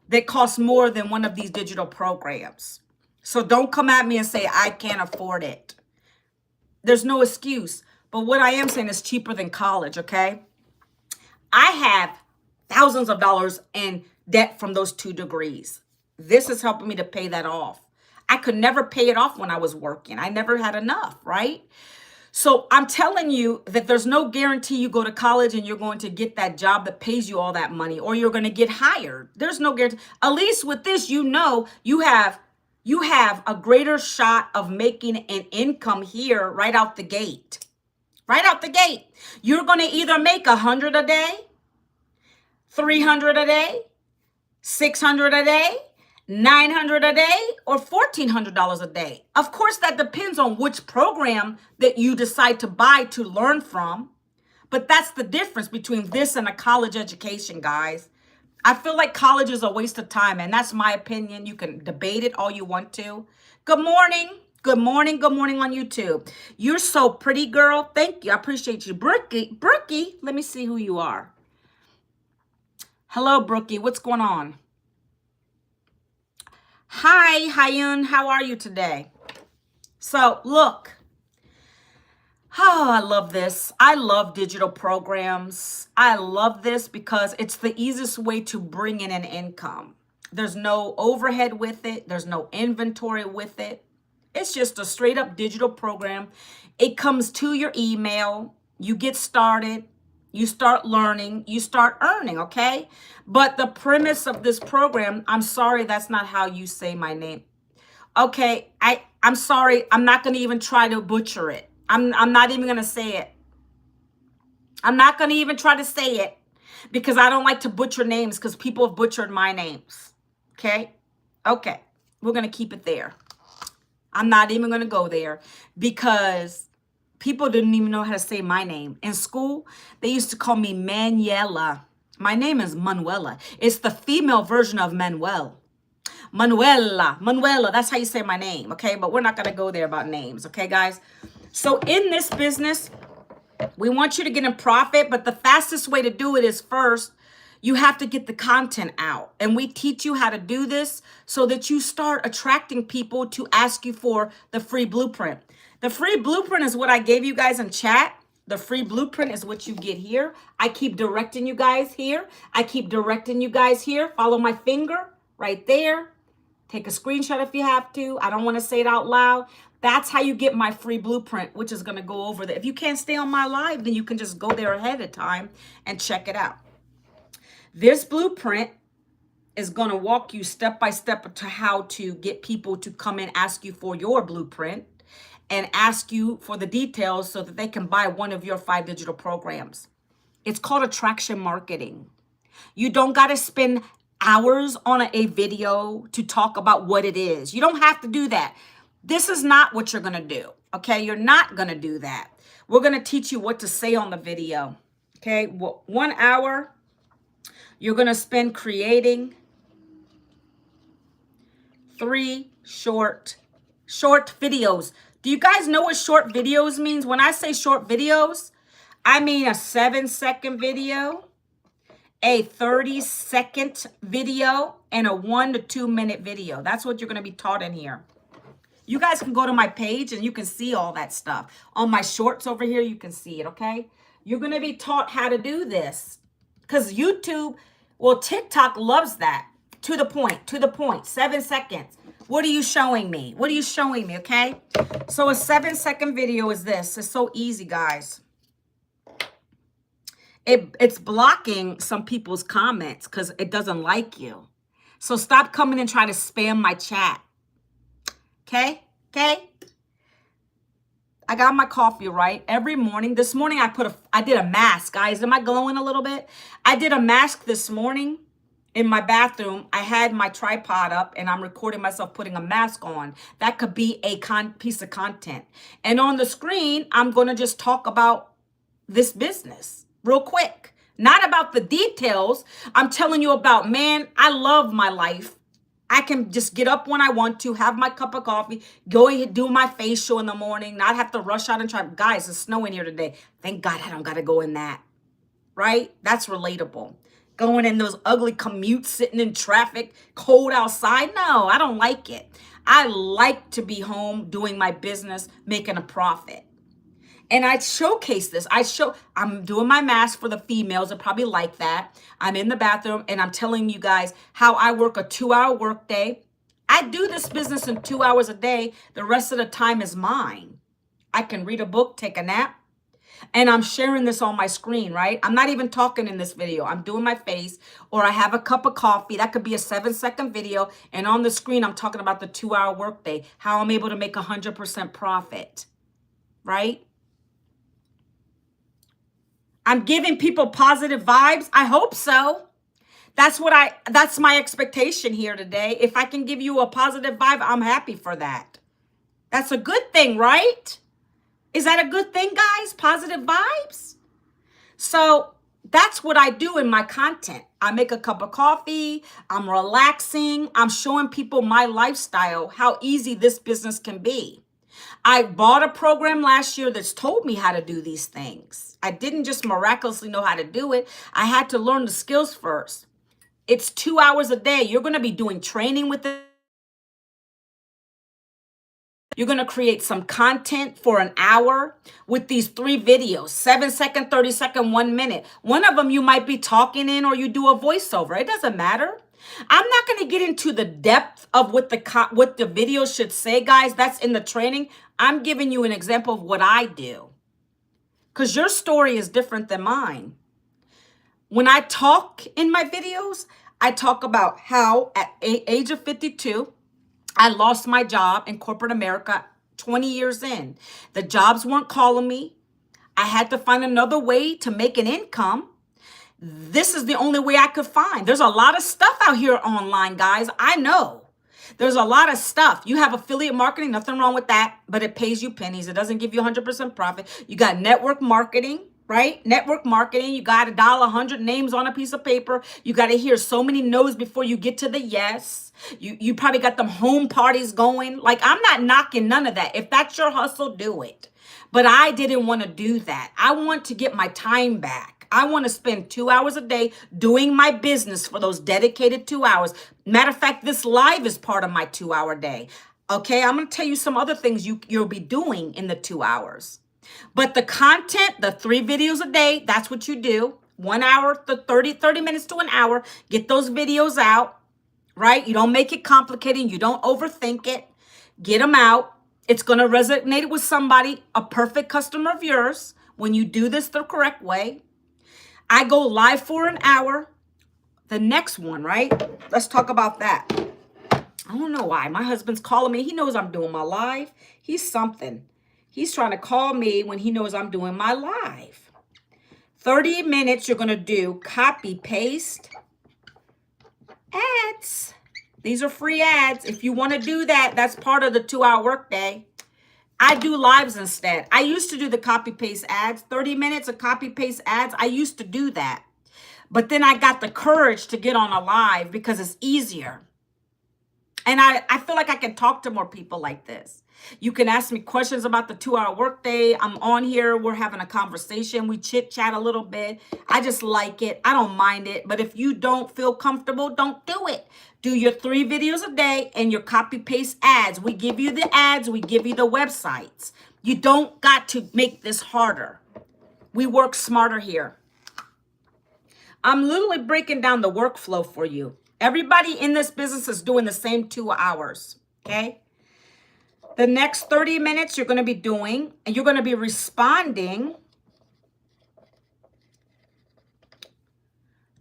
that costs more than one of these digital programs. So don't come at me and say, I can't afford it. There's no excuse. But what I am saying is cheaper than college, okay? I have thousands of dollars in debt from those 2 degrees. This is helping me to pay that off. I could never pay it off when I was working. I never had enough, right? So I'm telling you that there's no guarantee you go to college and you're going to get that job that pays you all that money, or you're going to get hired. There's no guarantee. At least with this, you have a greater shot of making an income here right out the gate. Right out the gate. You're going to either make $100 a day, $300 a day, $600 a day, $900 a day, or $1,400 a day. Of course, that depends on which program that you decide to buy to learn from. But that's the difference between this and a college education, guys. I feel like college is a waste of time, and that's my opinion. You can debate it all you want to. Good morning. Good morning. Good morning on YouTube. You're so pretty, girl. Thank you. I appreciate you. Brookie, let me see who you are. Hello, Brookie. What's going on? Hi, Hyun. How are you today? So, look. Oh, I love this. I love digital programs. I love this because it's the easiest way to bring in an income. There's no overhead with it. There's no inventory with it. It's just a straight up digital program. It comes to your email. You get started. You start learning, you start earning, okay? But the premise of this program, I'm sorry, that's not how you say my name. Okay, I'm sorry, I'm not going to even try to butcher it. I'm not even going to say it. I'm not going to even try to say it because I don't like to butcher names because people have butchered my names, okay? Okay, we're going to keep it there. I'm not even going to go there because people didn't even know how to say my name. In school, they used to call me Manuela. My name is Manuela. It's the female version of Manuel. Manuela, that's how you say my name, okay? But we're not going to go there about names, okay, guys? So in this business, we want you to get in profit, but the fastest way to do it is first, you have to get the content out. And we teach you how to do this so that you start attracting people to ask you for the free blueprint. The free blueprint is what I gave you guys in chat. The free blueprint is what you get here. I keep directing you guys here. I keep directing you guys here. Follow my finger right there. Take a screenshot if you have to. I don't want to say it out loud. That's how you get my free blueprint, which is going to go over there. If you can't stay on my live, then you can just go there ahead of time and check it out. This blueprint is going to walk you step by step to how to get people to come and ask you for your blueprint and ask you for the details so that they can buy one of your 5 digital programs. It's called attraction marketing. You don't got to spend hours on a video to talk about what it is. You don't have to do that. This is not what you're going to do, okay? You're not going to do that. We're going to teach you what to say on the video, okay? 1 hour you're going to spend creating 3 short videos. Do you guys know what short videos means? When I say short videos, I mean a 7-second video, a 30-second video, and a 1 to 2 minute video. That's what you're going to be taught in here. You guys can go to my page and you can see all that stuff. On my shorts over here, you can see it, okay? You're going to be taught how to do this because YouTube, well, TikTok loves that. To the point, 7 seconds. What are you showing me? What are you showing me, okay? So a 7-second video is this. It's so easy, guys. It's blocking some people's comments because it doesn't like you. So stop coming and trying to spam my chat. Okay? Okay? I got my coffee, right? Every morning. This morning I did a mask. Guys, am I glowing a little bit? I did a mask this morning in my bathroom. I had my tripod up and I'm recording myself putting a mask on. That could be a piece of content. And on the screen, I'm going to just talk about this business real quick. Not about the details. I'm telling you about, man, I love my life. I can just get up when I want to, have my cup of coffee, go and do my facial in the morning, not have to rush out and try. Guys, it's snowing here today. Thank God I don't got to go in that, right? That's relatable. Going in those ugly commutes, sitting in traffic, cold outside. No, I don't like it. I like to be home doing my business, making a profit. And I showcase this. I'm doing my mask for the females that probably like that. I'm in the bathroom and I'm telling you guys how I work a 2-hour workday. I do this business in 2 hours a day. The rest of the time is mine. I can read a book, take a nap, and I'm sharing this on my screen, right? I'm not even talking in this video. I'm doing my face, or I have a cup of coffee. That could be a 7-second video. And on the screen, I'm talking about the 2-hour workday, how I'm able to make 100% profit, right? I'm giving people positive vibes. I hope so. That's my expectation here today. If I can give you a positive vibe, I'm happy for that. That's a good thing, right? Is that a good thing, guys? Positive vibes? So that's what I do in my content. I make a cup of coffee. I'm relaxing. I'm showing people my lifestyle, how easy this business can be. I bought a program last year that's told me how to do these things. I didn't just miraculously know how to do it. I had to learn the skills first. It's 2 hours a day. You're going to be doing training with it. You're going to create some content for an hour with these 3 videos, 7-second, 30-second, 1 minute. One of them you might be talking in or you do a voiceover. It doesn't matter. I'm not going to get into the depth of what the video should say, guys. That's in the training. I'm giving you an example of what I do because your story is different than mine. When I talk in my videos, I talk about how at age of 52, I lost my job in corporate America 20 years in. The jobs weren't calling me. I had to find another way to make an income. This is the only way I could find. There's a lot of stuff out here online, guys. I know. There's a lot of stuff. You have affiliate marketing, nothing wrong with that, but it pays you pennies. It doesn't give you 100% profit. You got network marketing, right? Network marketing. You got to dial 100 names on a piece of paper. You got to hear so many no's before you get to the yes. You probably got them home parties going. Like, I'm not knocking none of that. If that's your hustle, do it. But I didn't want to do that. I want to get my time back. I want to spend 2 hours a day doing my business for those dedicated 2 hours. Matter of fact, this live is part of my 2-hour day. Okay, I'm going to tell you some other things you'll be doing in the 2 hours. But the content, the 3 videos a day, that's what you do. 1 hour, 30 minutes to an hour. Get those videos out, right? You don't make it complicated. You don't overthink it. Get them out. It's going to resonate with somebody, a perfect customer of yours, when you do this the correct way. I go live for an hour. The next one, right? Let's talk about that. I don't know why. My husband's calling me. He knows I'm doing my live. He's something. He's trying to call me when he knows I'm doing my live. 30 minutes, you're going to do copy, paste, ads. These are free ads. If you want to do that, that's part of the 2-hour workday. I do lives instead. I used to do the copy paste ads, 30 minutes of copy paste ads. I used to do that. But then I got the courage to get on a live because it's easier. And I feel like I can talk to more people like this. You can ask me questions about the 2-hour workday. I'm on here. We're having a conversation. We chit chat a little bit. I just like it. I don't mind it. But if you don't feel comfortable, don't do it. Do your 3 videos a day and your copy paste ads. We give you the ads. We give you the websites. You don't got to make this harder. We work smarter here. I'm literally breaking down the workflow for you. Everybody in this business is doing the same 2 hours, okay? The next 30 minutes you're going to be doing, and you're going to be responding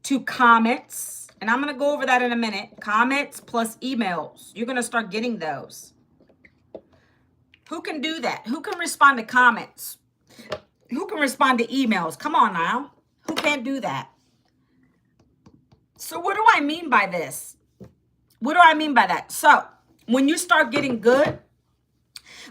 to comments. And I'm going to go over that in a minute. Comments plus emails. You're going to start getting those. Who can do that? Who can respond to comments? Who can respond to emails? Come on now. Who can't do that? So what do I mean by this? What do I mean by that? So when you start getting good,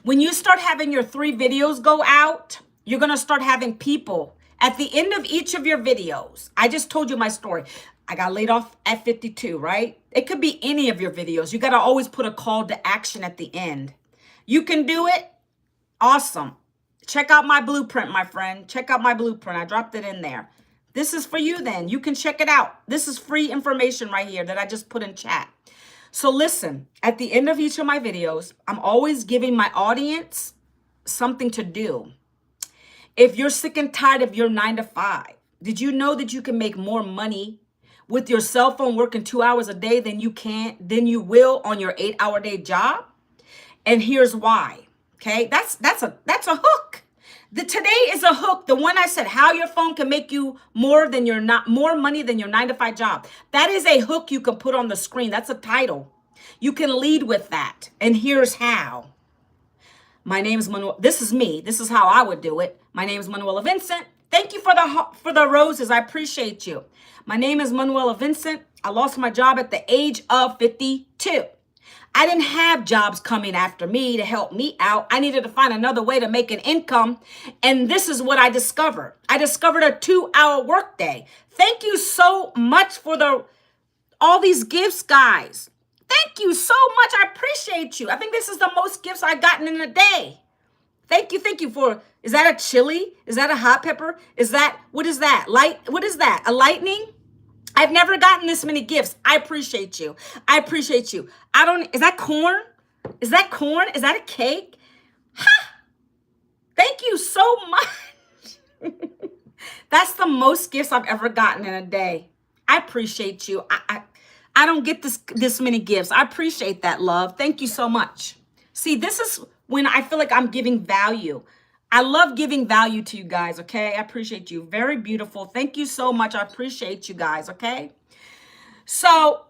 when you start having your 3 videos go out, you're going to start having people at the end of each of your videos. I just told you my story. I got laid off at 52, right? It could be any of your videos. You got to always put a call to action at the end. You can do it. Awesome. Check out my blueprint, my friend. Check out my blueprint. I dropped it in there. This is for you then. You can check it out. This is free information right here that I just put in chat. So listen, at the end of each of my videos, I'm always giving my audience something to do. If you're sick and tired of your 9 to 5, did you know that you can make more money with your cell phone working 2 hours a day than you will on your 8-hour day job? And here's why. Okay, that's a hook. Today is a hook. The one I said, how your phone can make you more money than your 9 to 5 job. That is a hook you can put on the screen. That's a title. You can lead with that. And here's how. My name is Manuel. This is me. This is how I would do it. My name is Manuela Vincent. Thank you for the roses. I appreciate you. My name is Manuela Vincent. I lost my job at the age of 52. I didn't have jobs coming after me to help me out. I needed to find another way to make an income. And this is what I discovered. I discovered a 2-hour workday. Thank you so much for all these gifts, guys. Thank you so much. I appreciate you. I think this is the most gifts I've gotten in a day. Thank you for, is that a chili? Is that a hot pepper? What is that? What is that? A lightning? I've never gotten this many gifts. I appreciate you. I appreciate you. Is that corn? Is that corn? Is that a cake? Ha! Thank you so much. That's the most gifts I've ever gotten in a day. I appreciate you. I don't get this many gifts. I appreciate that, love. Thank you so much. See, this is when I feel like I'm giving value. I love giving value to you guys, okay? I appreciate you. Very beautiful. Thank you so much. I appreciate you guys, okay? So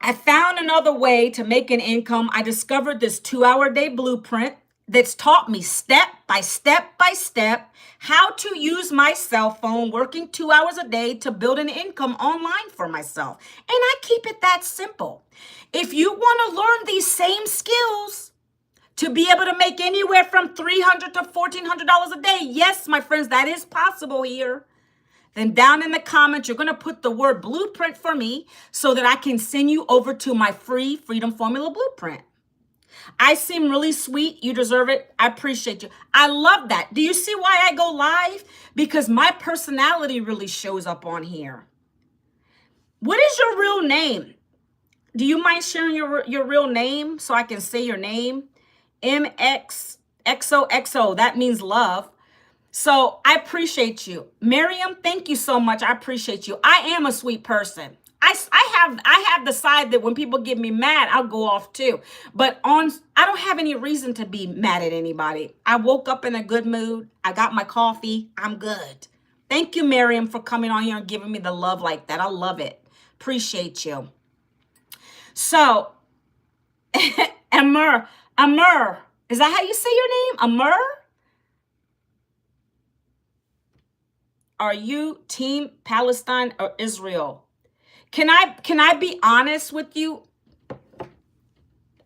I found another way to make an income. I discovered this 2-hour day blueprint that's taught me step by step by step how to use my cell phone working 2 hours a day to build an income online for myself. And I keep it that simple. If you want to learn these same skills, to be able to make anywhere from $300 to $1,400 a day. Yes, my friends, that is possible here. Then down in the comments, you're going to put the word blueprint for me so that I can send you over to my free Freedom Formula Blueprint. I seem really sweet. You deserve it. I appreciate you. I love that. Do you see why I go live? Because my personality really shows up on here. What is your real name? Do you mind sharing your real name so I can say your name? MXXOXO, that means love. So I appreciate you. Miriam, thank you so much. I appreciate you. I am a sweet person. I have the side that when people get me mad, I'll go off too. But I don't have any reason to be mad at anybody. I woke up in a good mood. I got my coffee. I'm good. Thank you, Miriam, for coming on here and giving me the love like that. I love it. Appreciate you. So, Amr, is that how you say your name? Amr? Are you Team Palestine or Israel? Can I be honest with you?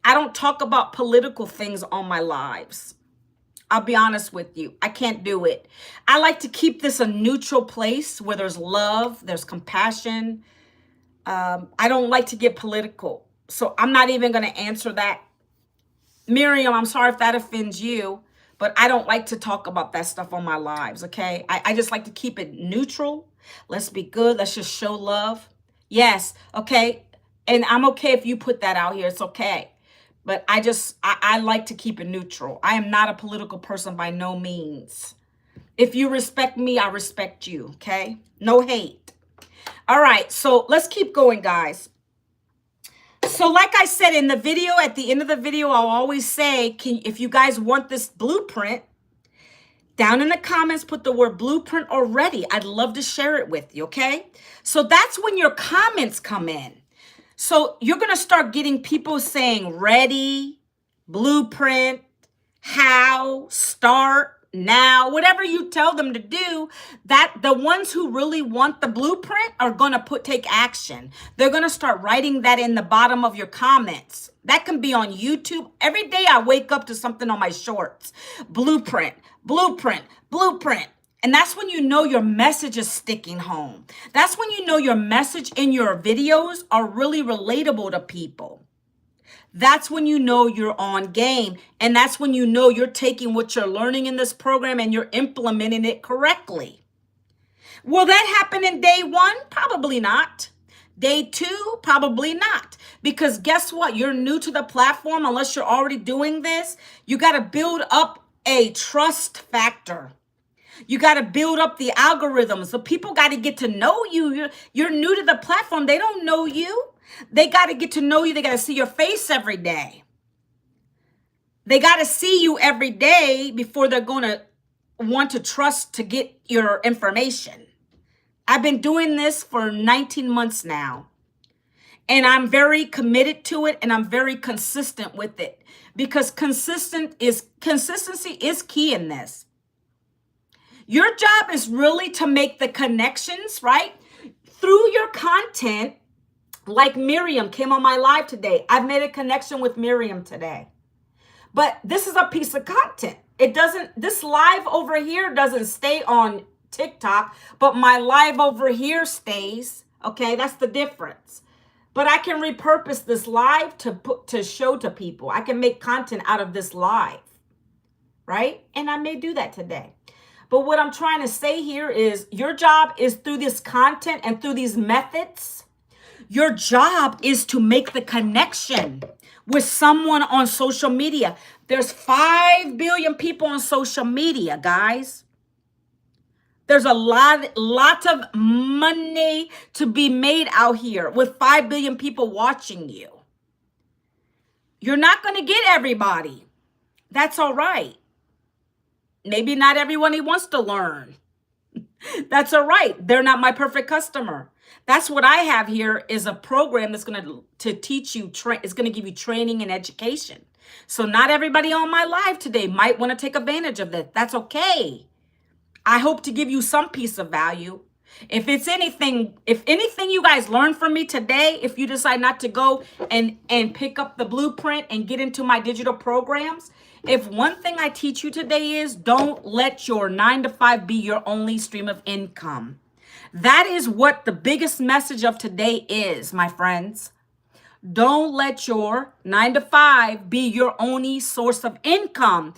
I don't talk about political things on my lives. I'll be honest with you. I can't do it. I like to keep this a neutral place where there's love, there's compassion. I don't like to get political. So I'm not even going to answer that. Miriam, I'm sorry if that offends you, but I don't like to talk about that stuff on my lives, okay? I just like to keep it neutral. Let's be good. Let's just show love. Yes, okay? And I'm okay if you put that out here. It's okay. But I like to keep it neutral. I am not a political person by no means. If you respect me, I respect you, okay? No hate. All right, so let's keep going, guys. So like I said in the video, at the end of the video, I'll always say, if you guys want this blueprint, Down in the comments, put the word blueprint or ready. I'd love to share it with you, okay? So that's when your comments come in. So you're going to start getting people saying ready, blueprint, how, start, now, whatever you tell them to do, that the ones who really want the blueprint are going to take action. They're going to start writing that in the bottom of your comments. That can be on YouTube. Every day I wake up to something on my shorts. Blueprint, blueprint, blueprint. And that's when you know your message is sticking home. That's when you know your message in your videos are really relatable to people. That's when you know you're on game. And that's when you know you're taking what you're learning in this program and you're implementing it correctly. Will that happen in day one? Probably not. Day two? Probably not. Because guess what? You're new to the platform. Unless you're already doing this, you got to build up a trust factor. You got to build up the algorithms. So people got to get to know you. You're new to the platform. They don't know you. They got to get to know you. They got to see your face every day. They got to see you every day before they're going to want to trust to get your information. I've been doing this for 19 months now. And I'm very committed to it and I'm very consistent with it because consistency is key in this. Your job is really to make the connections, right? Through your content, like Miriam came on my live today. I've made a connection with Miriam today. But this is a piece of content. This live over here doesn't stay on TikTok, but my live over here stays. Okay, that's the difference. But I can repurpose this live to show to people. I can make content out of this live, right? And I may do that today. But what I'm trying to say here is your job is through this content and through these methods. Your job is to make the connection with someone on social media. There's 5 billion people on social media, guys. There's a lot of money to be made out here with 5 billion people watching you. You're not going to get everybody. That's all right. Maybe not everyone he wants to learn. That's all right. They're not my perfect customer. That's what I have here is a program that's going to teach you, it's going to give you training and education. So not everybody on my live today might want to take advantage of that. That's okay. I hope to give you some piece of value. If anything you guys learn from me today, if you decide not to go and pick up the blueprint and get into my digital programs, if one thing I teach you today is don't let your 9 to 5 be your only stream of income. That is what the biggest message of today is, my friends. Don't let your 9 to 5 be your only source of income.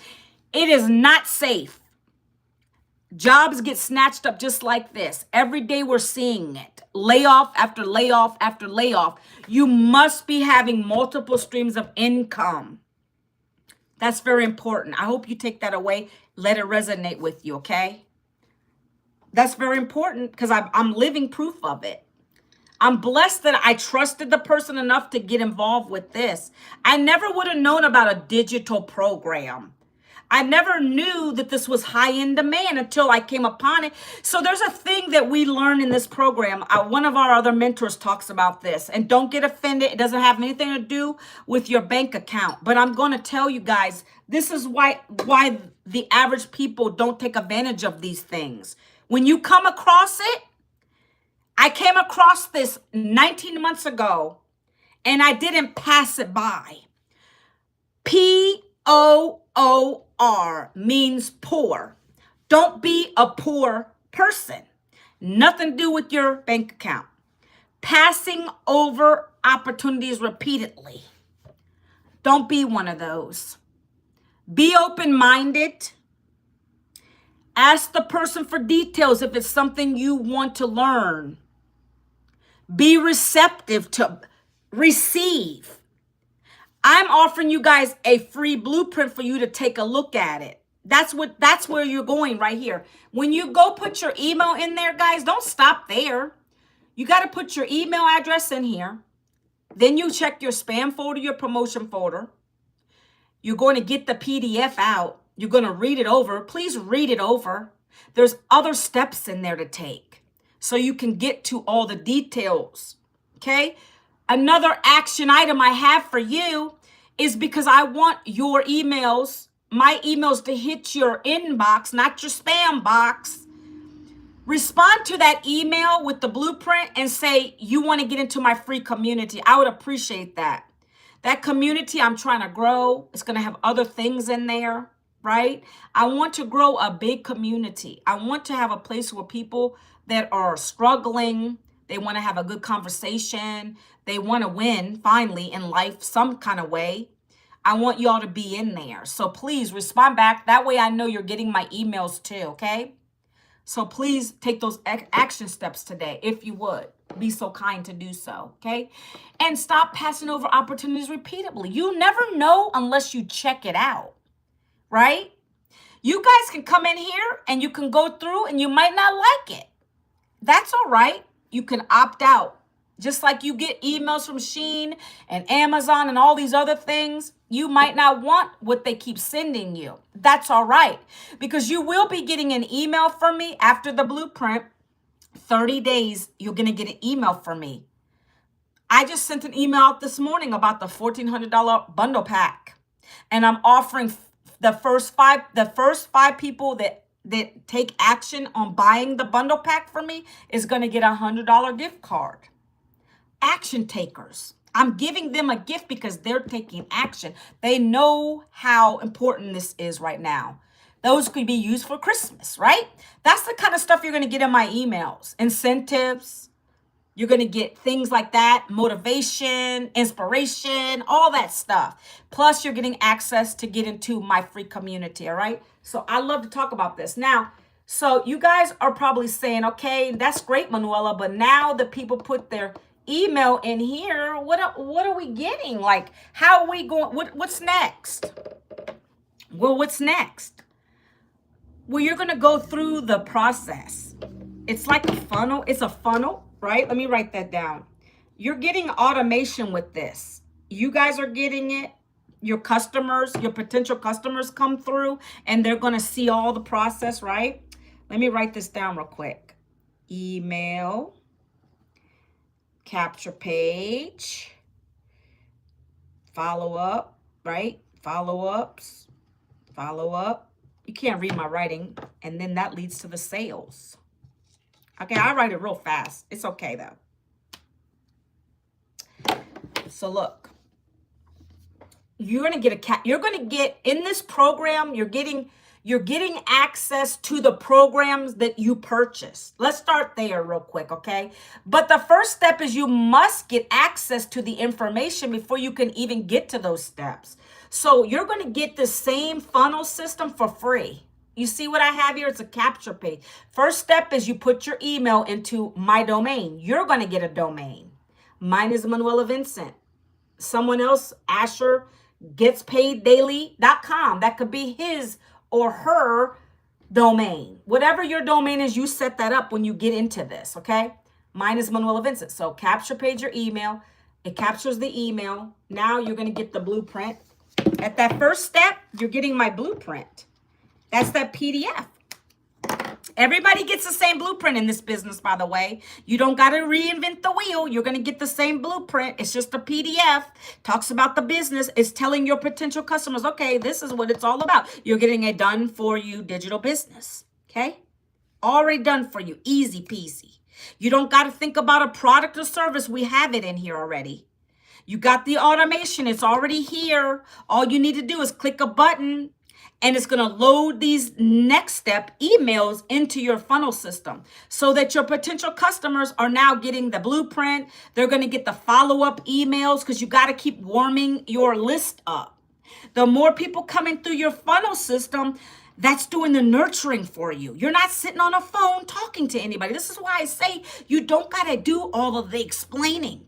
It is not safe. Jobs get snatched up just like this. Every day we're seeing it. Layoff after layoff after layoff. You must be having multiple streams of income. That's very important. I hope you take that away. Let it resonate with you, okay? That's very important because I'm living proof of it. I'm blessed that I trusted the person enough to get involved with this. I never would have known about a digital program. I never knew that this was high in demand until I came upon it. So there's a thing that we learn in this program. One of our other mentors talks about this. And don't get offended. It doesn't have anything to do with your bank account. But I'm going to tell you guys, this is why the average people don't take advantage of these things. When you come across it, I came across this 19 months ago, and I didn't pass it by. POOR means poor. Don't be a poor person. Nothing to do with your bank account. Passing over opportunities repeatedly. Don't be one of those. Be open-minded. Ask the person for details if it's something you want to learn. Be receptive to receive. I'm offering you guys a free blueprint for you to take a look at it. That's where you're going right here. When you go put your email in there, guys, don't stop there. You got to put your email address in here. Then you check your spam folder, your promotion folder. You're going to get the PDF out. You're going to read it over. Please read it over. There's other steps in there to take so you can get to all the details. Okay? Another action item I have for you is because I want your emails, my emails to hit your inbox, not your spam box. Respond to that email with the blueprint and say you want to get into my free community. I would appreciate that. That community I'm trying to grow, it's going to have other things in there, right? I want to grow a big community. I want to have a place where people that are struggling, they want to have a good conversation, they want to win finally in life some kind of way. I want y'all to be in there. So please respond back. That way I know you're getting my emails too, okay? So please take those action steps today, if you would. Be so kind to do so, okay? And stop passing over opportunities repeatedly. You never know unless you check it out, right? You guys can come in here and you can go through and you might not like it. That's all right. You can opt out. Just like you get emails from Shein and Amazon and all these other things, you might not want what they keep sending you. That's all right. Because you will be getting an email from me after the blueprint. 30 days, you're going to get an email from me. I just sent an email out this morning about the $1,400 bundle pack. And I'm offering the first five people that take action on buying the bundle pack from me is going to get a $100 gift card. Action takers. I'm giving them a gift because they're taking action. They know how important this is right now. Those could be used for Christmas, right? That's the kind of stuff you're going to get in my emails. Incentives. You're going to get things like that. Motivation, inspiration, all that stuff. Plus, you're getting access to get into my free community, all right? So I love to talk about this. Now, so you guys are probably saying, okay, that's great, Manuela, but now the people put their email in here. What are we getting? Like, how are we going? What's next? Well, what's next? Well, you're going to go through the process. It's like a funnel. It's a funnel, right? Let me write that down. You're getting automation with this. You guys are getting it. Your customers, your potential customers come through and they're going to see all the process, right? Let me write this down real quick. Email, capture page, follow up, right? Follow-ups, follow up. You can't read my writing. And then that leads to the sales. Okay, I write it real fast. It's okay though. So look, you're going to get in this program, you're getting access to the programs that you purchase. Let's start there real quick, okay? But the first step is you must get access to the information before you can even get to those steps. So you're going to get the same funnel system for free. You see what I have here? It's a capture page. First step is you put your email into my domain. You're going to get a domain. Mine is Manuela Vincent. Someone else, Asher, getspaiddaily.com. That could be his or her domain. Whatever your domain is, you set that up when you get into this, okay? Mine is Manuela Vincent. So capture page your email. It captures the email. Now you're going to get the blueprint. At that first step, you're getting my blueprint. That's that PDF. Everybody gets the same blueprint in this business, by the way. You don't got to reinvent the wheel. You're going to get the same blueprint. It's just a PDF. Talks about the business. It's telling your potential customers, okay, this is what it's all about. You're getting a done for you digital business. Okay? Already done for you. Easy peasy. You don't got to think about a product or service. We have it in here already. You got the automation. It's already here. All you need to do is click a button and it's going to load these next step emails into your funnel system so that your potential customers are now getting the blueprint. They're going to get the follow-up emails because you got to keep warming your list up. The more people coming through your funnel system, that's doing the nurturing for you. You're not sitting on a phone talking to anybody. This is why I say you don't got to do all of the explaining.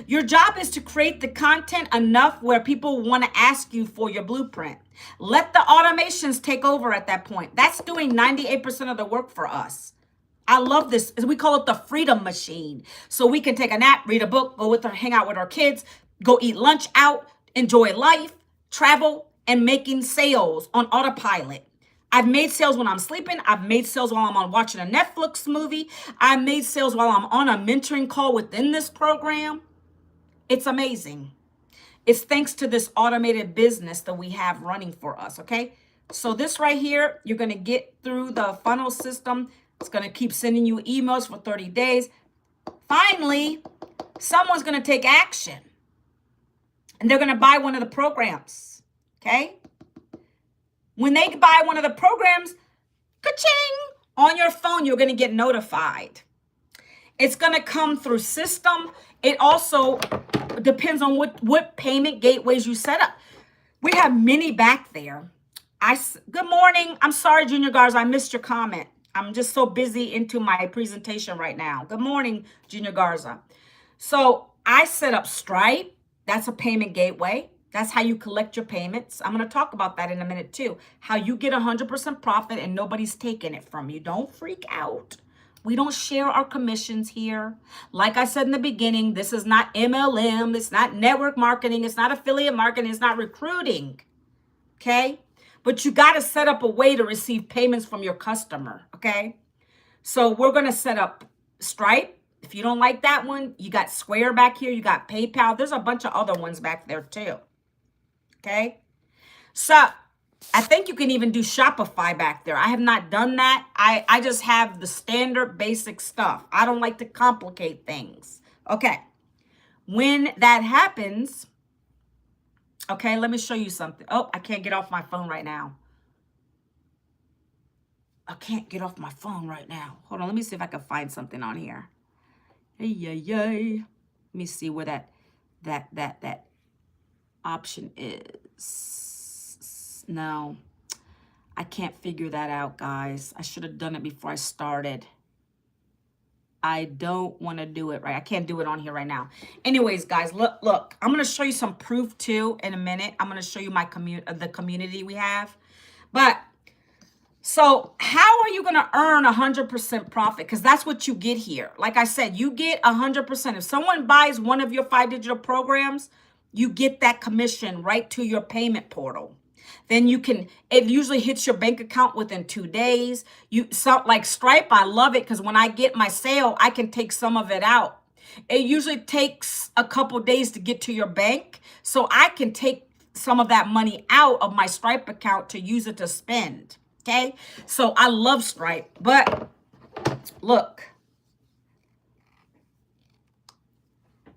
Your job is to create the content enough where people want to ask you for your blueprint. Let the automations take over at that point. That's doing 98% of the work for us. I love this. We call it the freedom machine. So we can take a nap, read a book, hang out with our kids, go eat lunch out, enjoy life, travel, and making sales on autopilot. I've made sales when I'm sleeping. I've made sales while I'm on watching a Netflix movie. I've made sales while I'm on a mentoring call within this program. It's amazing. It's thanks to this automated business that we have running for us, okay? So this right here, you're going to get through the funnel system. It's going to keep sending you emails for 30 days. Finally, someone's going to take action. And they're going to buy one of the programs, okay? When they buy one of the programs, ka-ching, on your phone, you're going to get notified. It's going to come through system. It also depends on what payment gateways you set up. We have many back there. Good morning. I'm sorry, Junior Garza, I missed your comment. I'm just so busy into my presentation right now. Good morning, Junior Garza. So I set up Stripe. That's a payment gateway. That's how you collect your payments. I'm going to talk about that in a minute too. How you get 100% profit and nobody's taking it from you. Don't freak out. We don't share our commissions here. Like I said in the beginning, this is not MLM. It's not network marketing. It's not affiliate marketing. It's not recruiting. Okay? But you got to set up a way to receive payments from your customer. Okay? So we're going to set up Stripe. If you don't like that one, you got Square back here. You got PayPal. There's a bunch of other ones back there too. Okay? So I think you can even do Shopify back there. I have not done that. I just have the standard basic stuff. I don't like to complicate things. Okay. When that happens, okay, let me show you something. Oh, I can't get off my phone right now. I can't get off my phone right now. Hold on. Let me see if I can find something on here. Hey, yay, yay. Let me see where that option is. No, I can't figure that out, guys. I should have done it before I started. I don't want to do it right. I can't do it on here right now. Anyways, guys, look. I'm going to show you some proof too in a minute. I'm going to show you my the community we have. But so how are you going to earn 100% profit? Because that's what you get here. Like I said, you get 100%. If someone buys one of your 5 digital programs, you get that commission right to your payment portal. Then it usually hits your bank account within 2 days. Like Stripe, I love it because when I get my sale, I can take some of it out. It usually takes a couple days to get to your bank. So I can take some of that money out of my Stripe account to use it to spend. Okay. So I love Stripe, but look,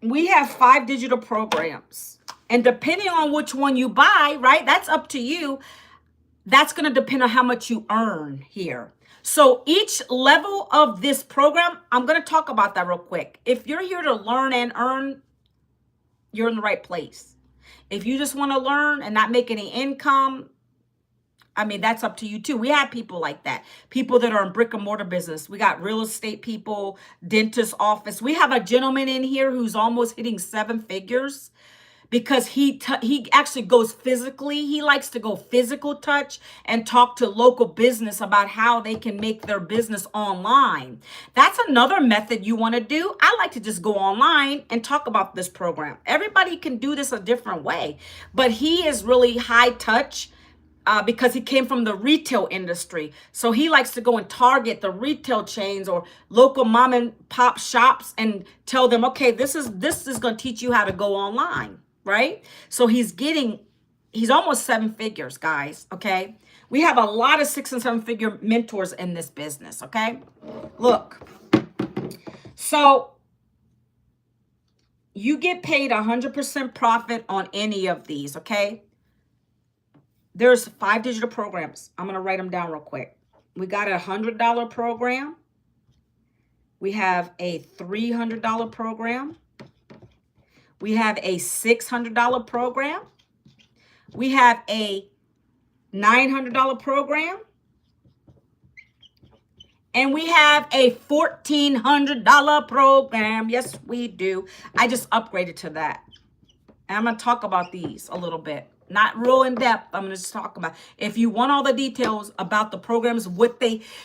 we have 5 digital programs. And depending on which one you buy, right, that's up to you. That's going to depend on how much you earn here. So each level of this program, I'm going to talk about that real quick. If you're here to learn and earn, you're in the right place. If you just want to learn and not make any income, I mean, that's up to you too. We have people like that. People that are in brick and mortar business. We got real estate people, dentist office. We have a gentleman in here who's almost hitting 7 figures. Because he actually goes physically. He likes to go physical touch and talk to local business about how they can make their business online. That's another method you want to do. I like to just go online and talk about this program. Everybody can do this a different way. But he is really high touch because he came from the retail industry. So he likes to go and target the retail chains or local mom and pop shops and tell them, okay, this is going to teach you how to go online. Right? So he's almost 7 figures, guys. Okay. We have a lot of 6 and 7 figure mentors in this business. Okay. Look, so you get paid 100% profit on any of these. Okay. There's 5 digital programs. I'm going to write them down real quick. We got a $100 program. We have a $300 program. We have a $600 program. We have a $900 program. And we have a $1,400 program. Yes, we do. I just upgraded to that. And I'm going to talk about these a little bit. Not real in depth. I'm going to just talk about. If you want all the details about the programs,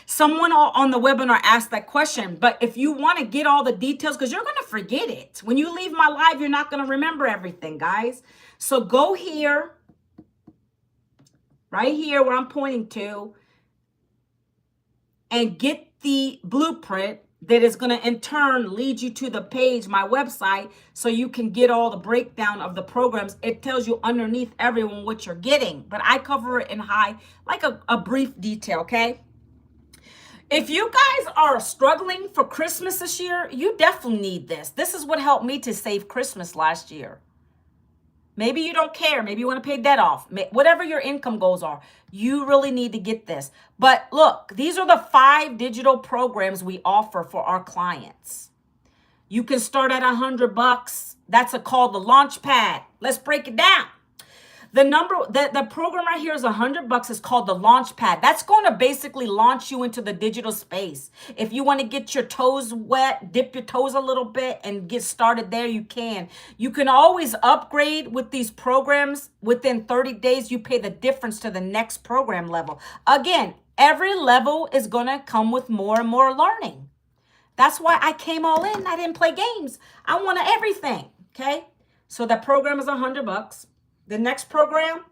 someone on the webinar asked that question. But if you want to get all the details, because you're going to forget it. When you leave my live, you're not going to remember everything, guys. So go here right here where I'm pointing to, and get the blueprint that is going to in turn lead you to the page, my website, so you can get all the breakdown of the programs. It tells you underneath everyone what you're getting, but I cover it in high, like a brief detail, okay? If you guys are struggling for Christmas this year, you definitely need this. This is what helped me to save Christmas last year. Maybe you don't care. Maybe you want to pay debt off. Whatever your income goals are, you really need to get this. But look, these are the 5 digital programs we offer for our clients. You can start at $100. That's called the launch pad. Let's break it down. The program right here is $100. It's called the launch pad. That's going to basically launch you into the digital space. If you want to get your toes wet, dip your toes a little bit and get started there, you can. You can always upgrade with these programs. Within 30 days, you pay the difference to the next program level. Again, every level is going to come with more and more learning. That's why I came all in. I didn't play games. I wanted everything, okay? So that program is $100. The next program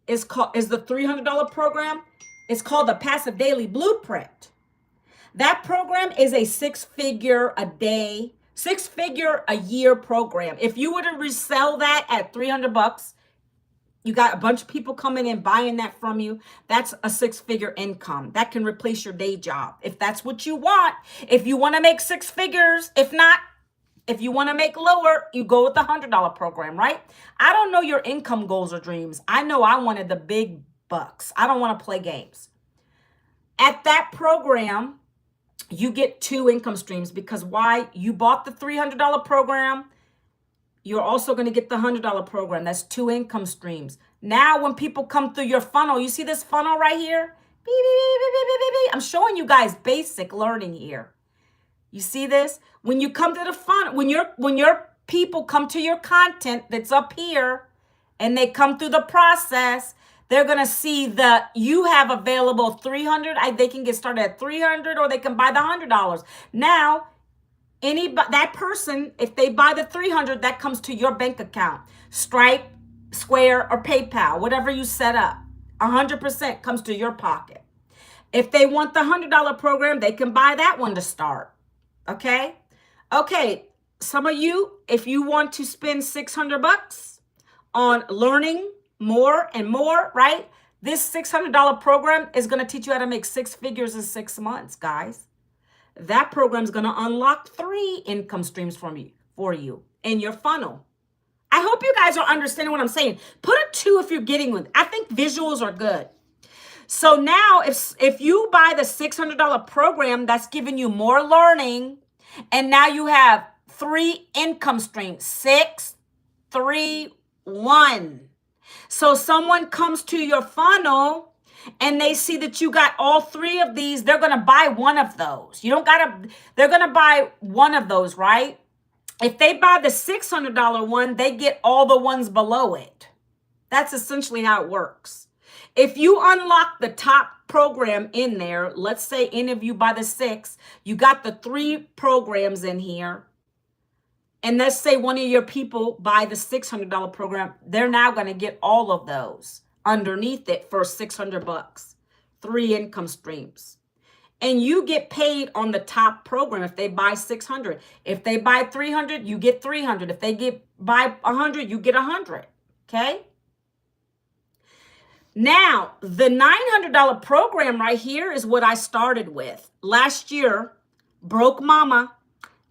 is the $300 program. It's called the Passive Daily Blueprint. That program is a 6-figure a day, 6-figure a year program. If you were to resell that at $300, you got a bunch of people coming in buying that from you. That's a 6-figure income. That can replace your day job if that's what you want. If you want to make 6 figures, if not, if you want to make lower, you go with the $100 program, right? I don't know your income goals or dreams. I know I wanted the big bucks. I don't want to play games. At that program, you get 2 income streams because why? You bought the $300 program. You're also going to get the $100 program. That's 2 income streams. Now, when people come through your funnel, you see this funnel right here? Beep, beep, beep, beep, beep, beep, beep. I'm showing you guys basic learning here. You see this? When you come to the funnel, when your people come to your content that's up here and they come through the process, they're going to see that you have available 300. They can get started at 300 or they can buy the $100. Now, that person, if they buy the 300, that comes to your bank account. Stripe, Square, or PayPal, whatever you set up, 100% comes to your pocket. If they want the $100 program, they can buy that one to start. Okay. Some of you, if you want to spend $600 on learning more and more, right? This $600 program is going to teach you how to make 6 figures in 6 months, guys. That program is going to unlock 3 income streams for you in your funnel. I hope you guys are understanding what I'm saying. Put a 2 if you're getting with. I think visuals are good. So now if you buy the $600 program, that's giving you more learning. And now you have 3 income streams, 6, 3, 1. So someone comes to your funnel and they see that you got all 3 of these, they're going to buy one of those. They're going to buy one of those, right? If they buy the $600 one, they get all the ones below it. That's essentially how it works. If you unlock the top program in there, let's say any of you buy the 6, you got the 3 programs in here. And let's say one of your people buy the $600 program, they're now going to get all of those underneath it for $600, 3 income streams. And you get paid on the top program if they buy 600. If they buy 300, you get 300. If they buy 100, you get 100. Okay? Now, the $900 program right here is what I started with. Last year, broke mama,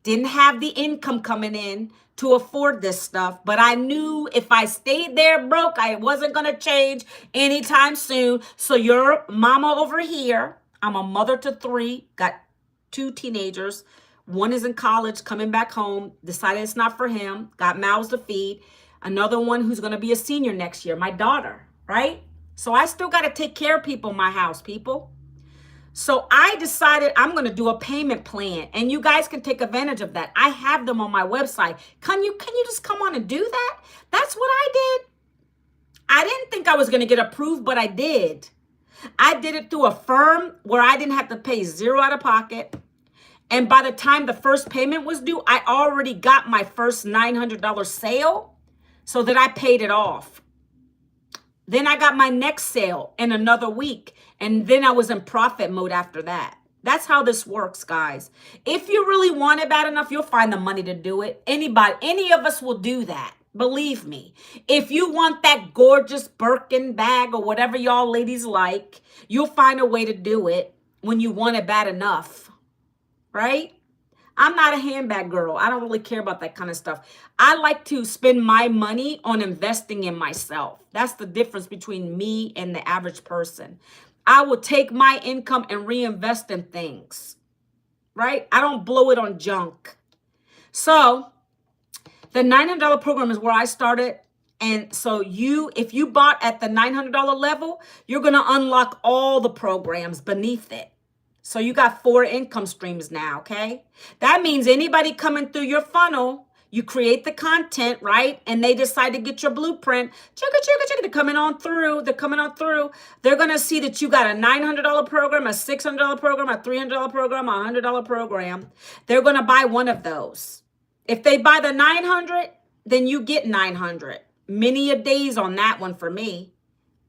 didn't have the income coming in to afford this stuff, but I knew if I stayed there broke, I wasn't going to change anytime soon. So your mama over here, I'm a mother to 3, got 2 teenagers. One is in college, coming back home, decided it's not for him, got mouths to feed. Another one who's going to be a senior next year, my daughter, right? So I still got to take care of people in my house, people. So I decided I'm going to do a payment plan, and you guys can take advantage of that. I have them on my website. Can you just come on and do that? That's what I did. I didn't think I was going to get approved, but I did. I did it through a firm where I didn't have to pay 0 out of pocket. And by the time the first payment was due, I already got my first $900 sale so that I paid it off. Then I got my next sale in another week. And then I was in profit mode after that. That's how this works, guys. If you really want it bad enough, you'll find the money to do it. Anybody, any of us will do that. Believe me. If you want that gorgeous Birkin bag or whatever y'all ladies like, you'll find a way to do it when you want it bad enough, right? I'm not a handbag girl. I don't really care about that kind of stuff. I like to spend my money on investing in myself. That's the difference between me and the average person. I will take my income and reinvest in things, right? I don't blow it on junk. So the $900 program is where I started. And so if you bought at the $900 level, you're going to unlock all the programs beneath it. So you got 4 income streams now, okay? That means anybody coming through your funnel, you create the content, right? And they decide to get your blueprint. Chugga, chugga, chugga. They're coming on through. They're coming on through. They're going to see that you got a $900 program, a $600 program, a $300 program, a $100 program. They're going to buy one of those. If they buy the 900, then you get 900. Many a days on that one for me.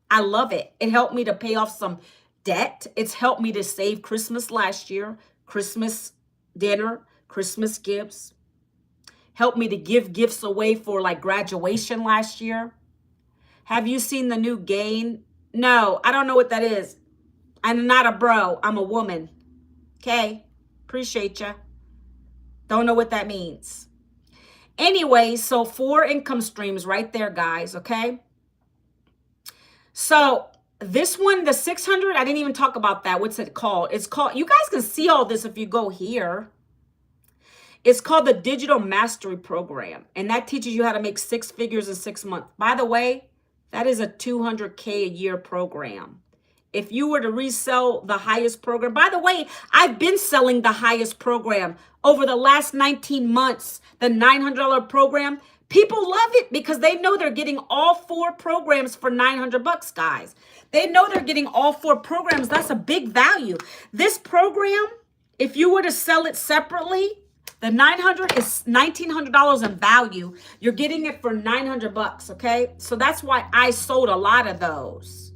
I love it. It helped me to pay off some debt. It's helped me to save Christmas last year, Christmas dinner, Christmas gifts. Helped me to give gifts away for like graduation last year. Have you seen the new Gain? No, I don't know what that is. I'm not a bro. I'm a woman. Okay. Appreciate ya. Don't know what that means. Anyway, so 4 income streams right there, guys. Okay. So this one, the 600, I didn't even talk about that. What's it called? It's called, you guys can see all this if you go here. It's called the Digital Mastery Program. And that teaches you how to make 6 figures in 6 months. By the way, that is a $200K a year program. If you were to resell the highest program, by the way, I've been selling the highest program over the last 19 months, the $900 program. People love it because they know they're getting all 4 programs for $900, guys. They know they're getting all 4 programs. That's a big value. This program, if you were to sell it separately, the 900 is $1,900 in value. You're getting it for $900, okay? So that's why I sold a lot of those.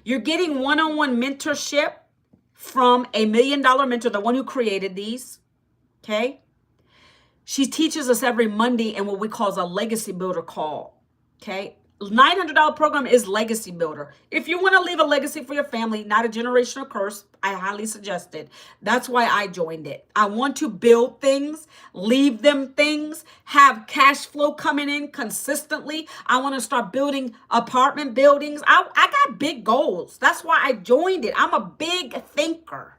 You're getting one-on-one mentorship from a $1 million mentor, the one who created these, okay? She teaches us every Monday in what we call a legacy builder call, okay? $900 program is legacy builder. If you want to leave a legacy for your family, not a generational curse, I highly suggest it. That's why I joined it. I want to build things, leave them things, have cash flow coming in consistently. I want to start building apartment buildings. I got big goals. That's why I joined it. I'm a big thinker.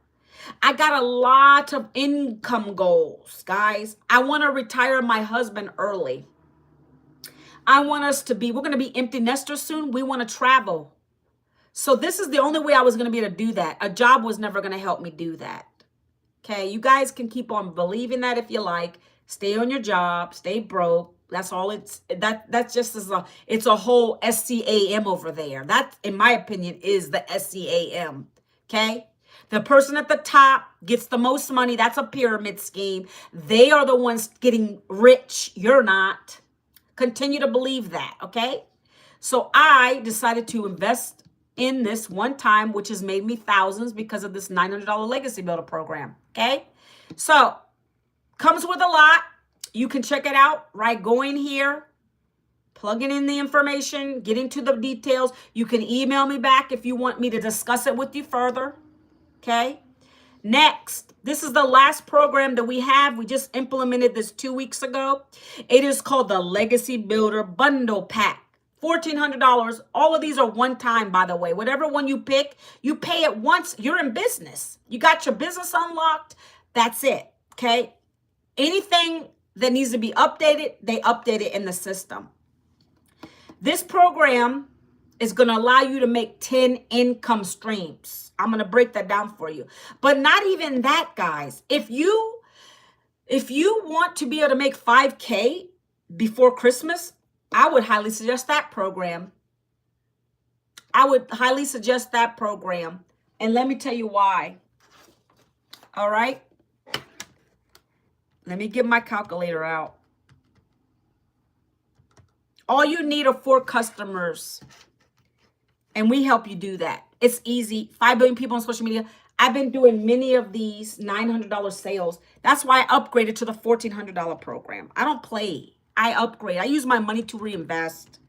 I got a lot of income goals, guys. I want to retire my husband early. I want us to be, we're going to be empty nesters soon. We want to travel. So this is the only way I was going to be able to do that. A job was never going to help me do that. Okay. You guys can keep on believing that if you like. Stay on your job. Stay broke. That's all that's just as it's a whole SCAM over there. That, in my opinion, is the SCAM. Okay. The person at the top gets the most money. That's a pyramid scheme. They are the ones getting rich. You're not. Continue to believe that, okay? So I decided to invest in this one time, which has made me thousands because of this $900 legacy builder program, okay? So comes with a lot. You can check it out, right? Going here, plugging in the information, getting to the details. You can email me back if you want me to discuss it with you further, okay? Next, this is the last program that we have. We just implemented this 2 weeks ago. It is called the Legacy Builder Bundle Pack. $1,400. All of these are one time, by the way. Whatever one you pick, you pay it once. You're in business. You got your business unlocked. That's it. Okay. Anything that needs to be updated, they update it in the system. This program is going to allow you to make 10 income streams. I'm going to break that down for you. But not even that, guys. If you want to be able to make 5K before Christmas, I would highly suggest that program. I would highly suggest that program. And let me tell you why. All right. Let me get my calculator out. All you need are 4 customers. And we help you do that. It's easy. 5 billion people on social media. I've been doing many of these $900 sales. That's why I upgraded to the $1,400 program. I don't play. I upgrade. I use my money to reinvest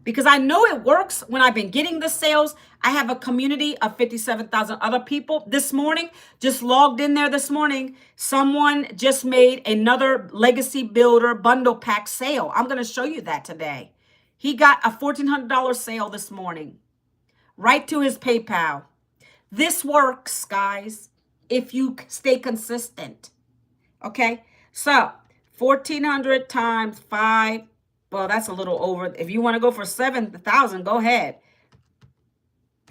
because I know it works when I've been getting the sales. I have a community of 57,000 other people. This morning, just logged in there this morning. Someone just made another legacy builder bundle pack sale. I'm going to show you that today. He got a $1,400 sale this morning right to his PayPal. This works, guys, if you stay consistent. Okay, so 1,400 times 5. Well, that's a little over. If you want to go for 7,000, go ahead.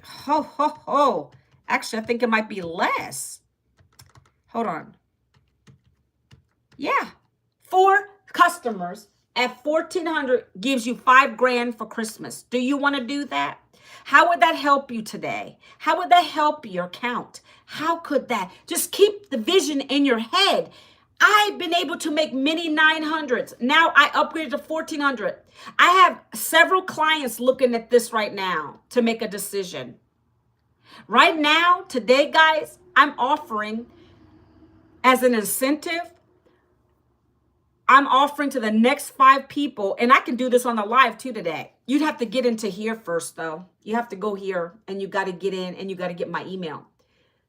Ho, ho, ho. Actually, I think it might be less. Hold on. Yeah, 4 customers at 1,400 gives you $5,000 for Christmas. Do you want to do that? How would that help you today? How would that help your account? How could that? Just keep the vision in your head. I've been able to make many 900s. Now I upgraded to 1,400. I have several clients looking at this right now to make a decision. Right now, today, guys, I'm offering as an incentive, I'm offering to the next 5 people, and I can do this on the live too today. You'd have to get into here first, though. You have to go here, and you got to get in, and you got to get my email.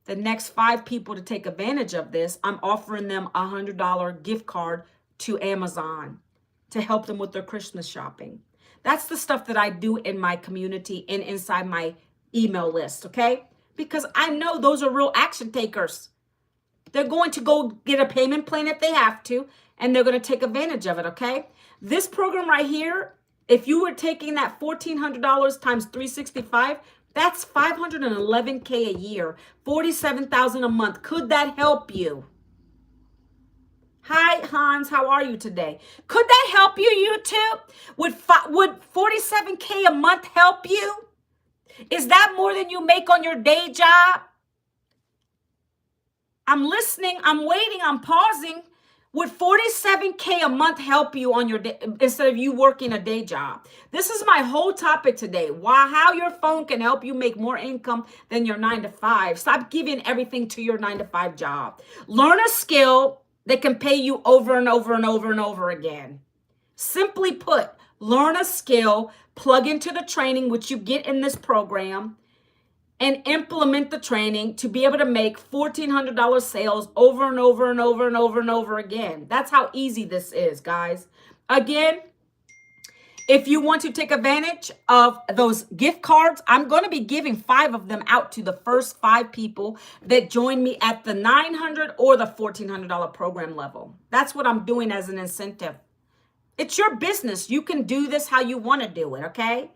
The next 5 people to take advantage of this, I'm offering them a $100 gift card to Amazon to help them with their Christmas shopping. That's the stuff that I do in my community and inside my email list, okay? Because I know those are real action takers. They're going to go get a payment plan if they have to, and they're going to take advantage of it, okay? This program right here, if you were taking that $1,400 times 365, that's $511K a year, $47,000 a month. Could that help you? Hi, Hans. How are you today? Could that help you, YouTube? Would 47K a month help you? Is that more than you make on your day job? I'm listening. I'm waiting. I'm pausing. Would 47K a month help you on your day instead of you working a day job? This is my whole topic today. How your phone can help you make more income than your 9 to 5. Stop giving everything to your 9 to 5 job. Learn a skill that can pay you over and over and over and over again. Simply put, learn a skill, plug into the training, which you get in this program, and implement the training to be able to make $1,400 sales over and over and over and over and over again. That's how easy this is, guys. Again, if you want to take advantage of those gift cards, I'm going to be giving 5 of them out to the first 5 people that join me at the $900 or the $1,400 program level. That's what I'm doing as an incentive. It's your business. You can do this how you want to do it, okay?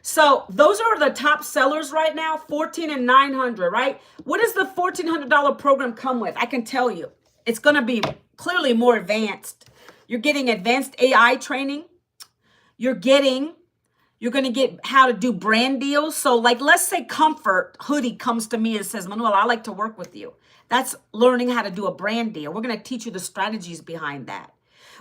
So those are the top sellers right now, 14 and 900, right? What does the $1,400 program come with? I can tell you. It's going to be clearly more advanced. You're getting advanced AI training. You're going to get how to do brand deals. So like, let's say Comfort Hoodie comes to me and says, Manuel, I like to work with you. That's learning how to do a brand deal. We're going to teach you the strategies behind that.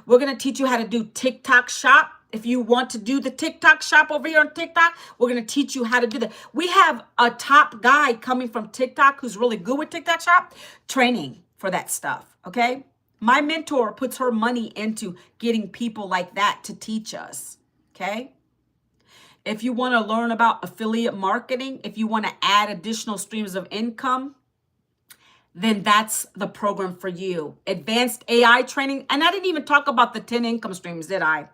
We're going to teach you how to do TikTok shop. If you want to do the TikTok shop over here on TikTok, we're going to teach you how to do that. We have a top guy coming from TikTok who's really good with TikTok shop training for that stuff. Okay. My mentor puts her money into getting people like that to teach us. Okay. If you want to learn about affiliate marketing, if you want to add additional streams of income, then that's the program for you. Advanced AI training. And I didn't even talk about the 10 income streams, did I?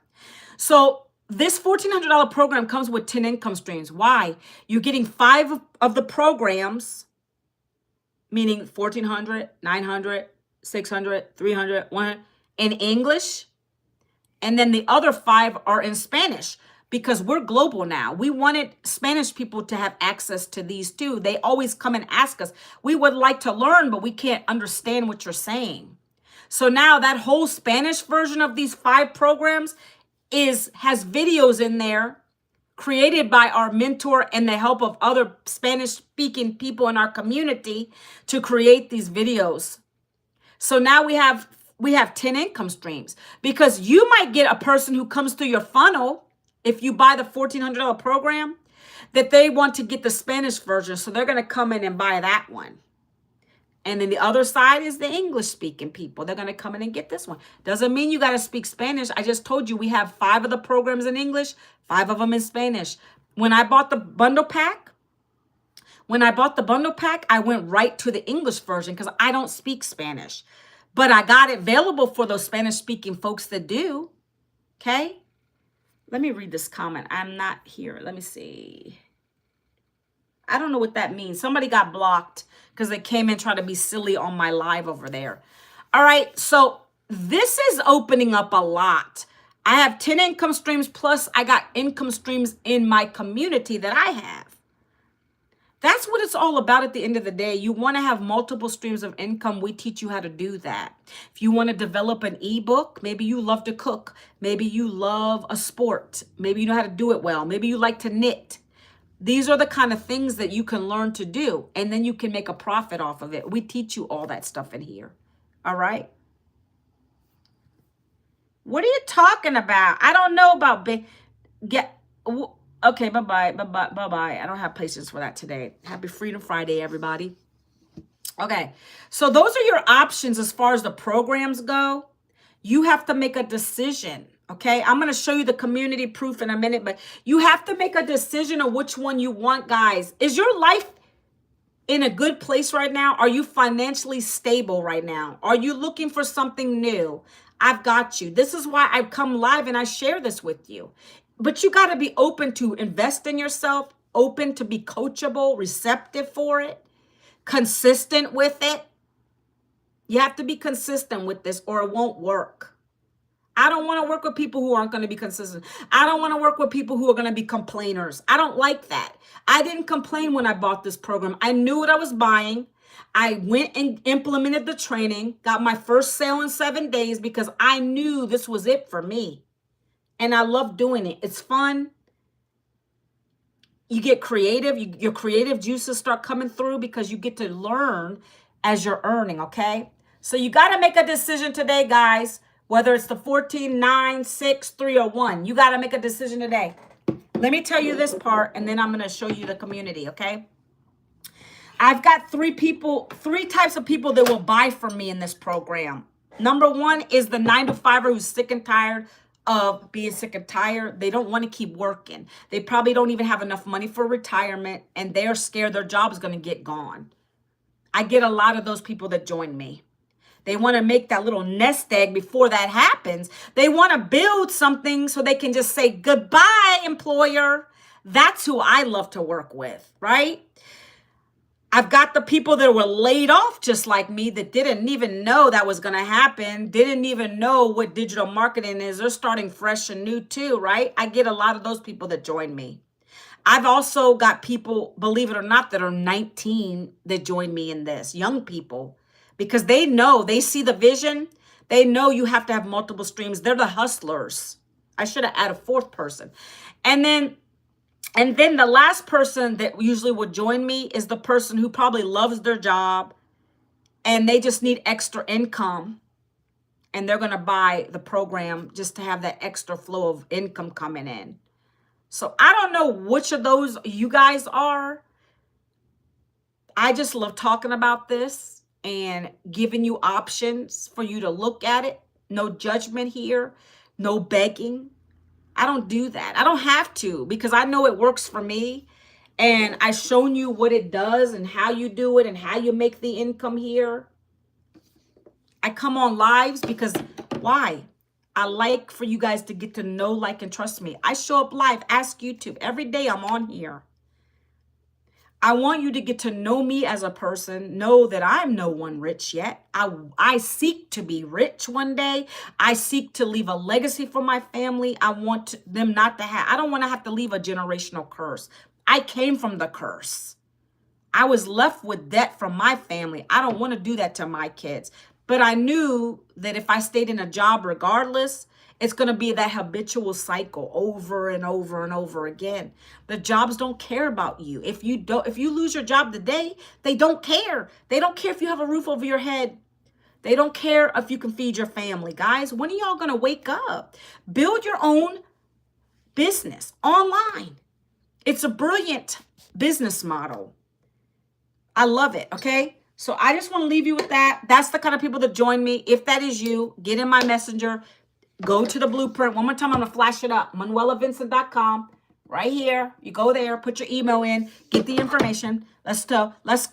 So this $1,400 program comes with 10 income streams. Why? You're getting 5 of the programs, meaning 1,400, 900, 600, 300, 100 in English. And then the other 5 are in Spanish because we're global now. We wanted Spanish people to have access to these too. They always come and ask us, we would like to learn, but we can't understand what you're saying. So now that whole Spanish version of these 5 programs has videos in there created by our mentor and the help of other Spanish speaking people in our community to create these videos. So now we have 10 income streams because you might get a person who comes through your funnel if you buy the $1,400 program, that they want to get the Spanish version. So they're going to come in and buy that one. And then the other side is the English speaking people. They're going to come in and get this one. Doesn't mean you got to speak Spanish. I just told you we have 5 of the programs in English, 5 of them in Spanish. When I bought the bundle pack, I went right to the English version because I don't speak Spanish. But I got it available for those Spanish speaking folks that do. Okay? Let me read this comment. I'm not here. Let me see. I don't know what that means. Somebody got blocked because they came in trying to be silly on my live over there. All right, so this is opening up a lot. I have 10 income streams, plus I got income streams in my community that I have. That's what it's all about at the end of the day. You want to have multiple streams of income. We teach you how to do that. If you want to develop an ebook, maybe you love to cook. Maybe you love a sport. Maybe you know how to do it well. Maybe you like to knit. These are the kind of things that you can learn to do, and then you can make a profit off of it. We teach you all that stuff in here. All right? What are you talking about? I don't know about okay, bye-bye. Bye-bye. I don't have patience for that today. Happy Freedom Friday, everybody. Okay, so those are your options as far as the programs go. You have to make a decision. Okay, I'm going to show you the community proof in a minute, but you have to make a decision of which one you want, guys. Is your life in a good place right now? Are you financially stable right now? Are you looking for something new? I've got you. This is why I come live and I share this with you. But you got to be open to invest in yourself, open to be coachable, receptive for it, consistent with it. You have to be consistent with this or it won't work. I don't want to work with people who aren't going to be consistent. I don't want to work with people who are going to be complainers. I don't like that. I didn't complain when I bought this program. I knew what I was buying. I went and implemented the training, got my first sale in 7 days because I knew this was it for me. And I love doing it. It's fun. You get creative. Your creative juices start coming through because you get to learn as you're earning, okay? So you got to make a decision today, guys. Whether it's the 14, 9, 6, 3, or 1. You got to make a decision today. Let me tell you this part, and then I'm going to show you the community, okay? I've got 3 types of people that will buy from me in this program. Number 1 is the 9-to-5er who's sick and tired of being sick and tired. They don't want to keep working. They probably don't even have enough money for retirement, and they're scared their job is going to get gone. I get a lot of those people that join me. They want to make that little nest egg before that happens. They want to build something so they can just say, goodbye, employer. That's who I love to work with, right? I've got the people that were laid off just like me that didn't even know that was going to happen, didn't even know what digital marketing is. They're starting fresh and new too, right? I get a lot of those people that join me. I've also got people, believe it or not, that are 19 that join me in this, young people. Because they know, they see the vision. They know you have to have multiple streams. They're the hustlers. I should have added a 4th person. And then the last person that usually would join me is the person who probably loves their job and they just need extra income. And they're going to buy the program just to have that extra flow of income coming in. So I don't know which of those you guys are. I just love talking about this and giving you options for you to look at it. No judgment here, no begging. I don't do that. I don't have to because I know it works for me. And I've shown you what it does and how you do it and how you make the income here. I come on lives because why? I like for you guys to get to know, like, and trust me. I show up live, ask YouTube. Every day I'm on here. I want you to get to know me as a person, know that I'm no one rich yet. I seek to be rich one day. I seek to leave a legacy for my family. I want them not to have, I don't want to have to leave a generational curse. I came from the curse. I was left with debt from my family. I don't want to do that to my kids. But I knew that if I stayed in a job regardless, it's going to be that habitual cycle over and over and over again. The jobs don't care about you. If you lose your job today, they don't care. They don't care if you have a roof over your head. They don't care if you can feed your family. Guys, when are y'all going to wake up? Build your own business online. It's a brilliant business model. I love it, okay? So I just want to leave you with that. That's the kind of people that join me. If that is you, get in my messenger. Go to the blueprint. One more time, I'm going to flash it up. ManuelaVincent.com. Right here. You go there, put your email in, get the information. Let's go, let's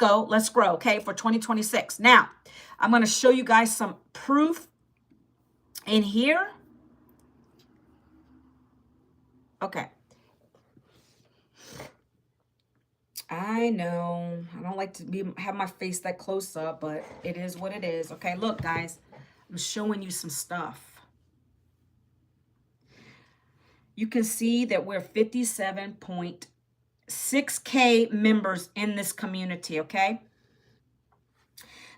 grow, okay, for 2026. Now, I'm going to show you guys some proof in here. Okay. I know I don't like to have my face that close up, but it is what it is. Okay, look, guys, I'm showing you some stuff. You can see that we're 57.6K members in this community, okay?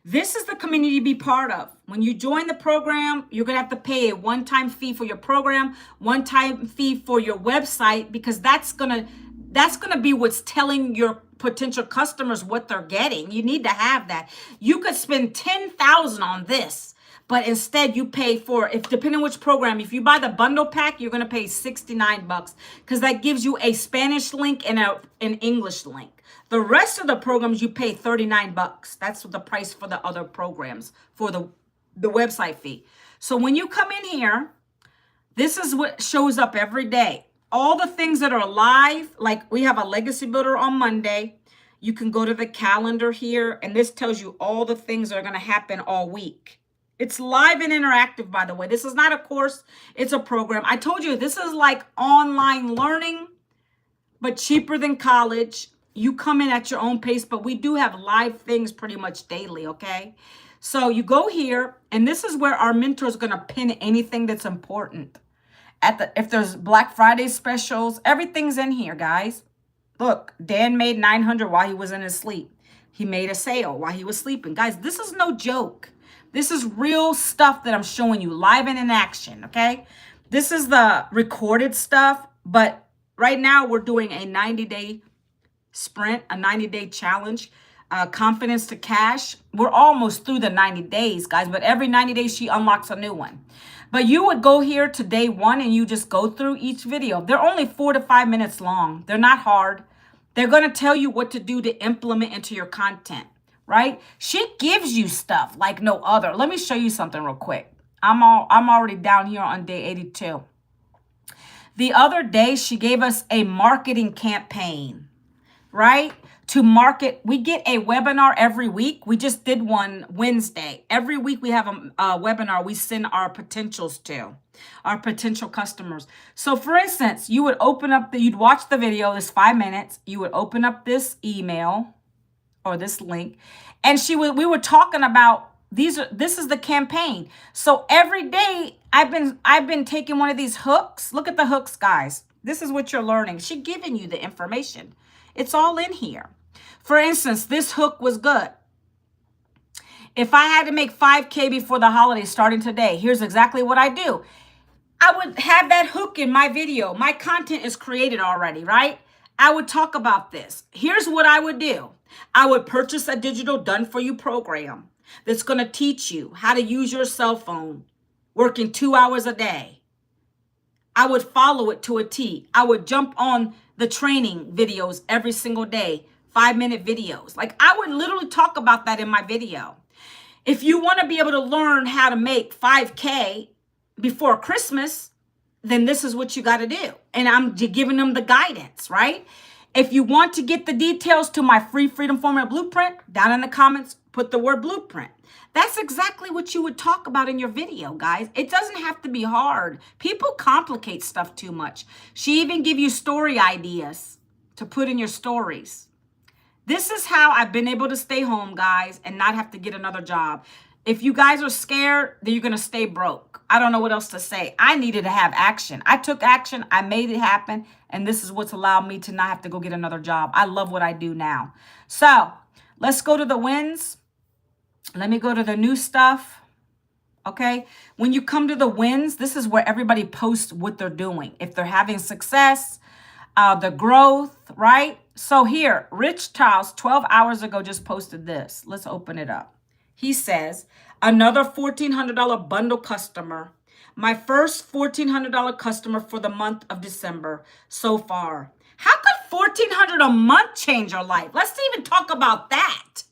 This is the community to be part of. When you join the program, you're going to have to pay a one-time fee for your program, one-time fee for your website, because that's going to be what's telling your potential customers what they're getting. You need to have that. You could spend $10,000 on this, but instead you pay for, if depending on which program, if you buy the bundle pack, you're going to pay $69 because that gives you a Spanish link and an English link. The rest of the programs you pay $39. That's the price for the other programs for the website fee. So when you come in here, this is what shows up every day. All the things that are live, like we have a legacy builder on Monday. You can go to the calendar here, and this tells you all the things that are going to happen all week. It's live and interactive, by the way. This is not a course. It's a program. I told you this is like online learning, but cheaper than college. You come in at your own pace, but we do have live things pretty much daily, okay? So you go here, and this is where our mentor is going to pin anything that's important. If there's Black Friday specials, everything's in here, guys. Look, Dan made $900 while he was in his sleep. He made a sale while he was sleeping. Guys, this is no joke. This is real stuff that I'm showing you live and in action, okay? This is the recorded stuff, but right now we're doing a 90-day sprint, a 90-day challenge, confidence to cash. We're almost through the 90 days, guys, but every 90 days she unlocks a new one. But you would go here to day one and you just go through each video. They're only 4 to 5 minutes long. They're not hard. They're going to tell you what to do to implement into your content, right? She gives you stuff like no other. Let me show you something real quick. I'm already down here on day 82. The other day, she gave us a marketing campaign, right? To market, we get a webinar every week. We just did one Wednesday. Every week we have a webinar we send our potentials to, our potential customers. So for instance, you would open up you'd watch the video, this 5 minutes. You would open up this email or this link, and we were talking about this is the campaign. So every day I've been taking one of these hooks. Look at the hooks, guys. This is what you're learning. She's giving you the information. It's all in here. For instance, this hook was good. If I had to make 5K before the holidays starting today, here's exactly what I do. I would have that hook in my video. My content is created already, right? I would talk about this. Here's what I would do. I would purchase a digital done-for-you program that's going to teach you how to use your cell phone, working 2 hours a day. I would follow it to a T. I would jump on the training videos every single day, 5-minute videos. Like I would literally talk about that in my video. If you want to be able to learn how to make 5K before Christmas, then this is what you got to do. And I'm giving them the guidance, right? If you want to get the details to my free Freedom Formula Blueprint, down in the comments, put the word blueprint. That's exactly what you would talk about in your video, guys. It doesn't have to be hard. People complicate stuff too much. She even give you story ideas to put in your stories. This is how I've been able to stay home, guys, and not have to get another job. If you guys are scared, then you're going to stay broke. I don't know what else to say. I needed to have action. I took action. I made it happen. And this is what's allowed me to not have to go get another job. I love what I do now. So let's go to the wins. Let me go to the new stuff. Okay. When you come to the wins, this is where everybody posts what they're doing. If they're having success, the growth, right? So here, Rich Charles 12 hours ago just posted this. Let's open it up. He says, another $1,400 bundle customer My first $1,400 customer for the month of December so far. How could $1,400 a month change your life? Let's even talk about that.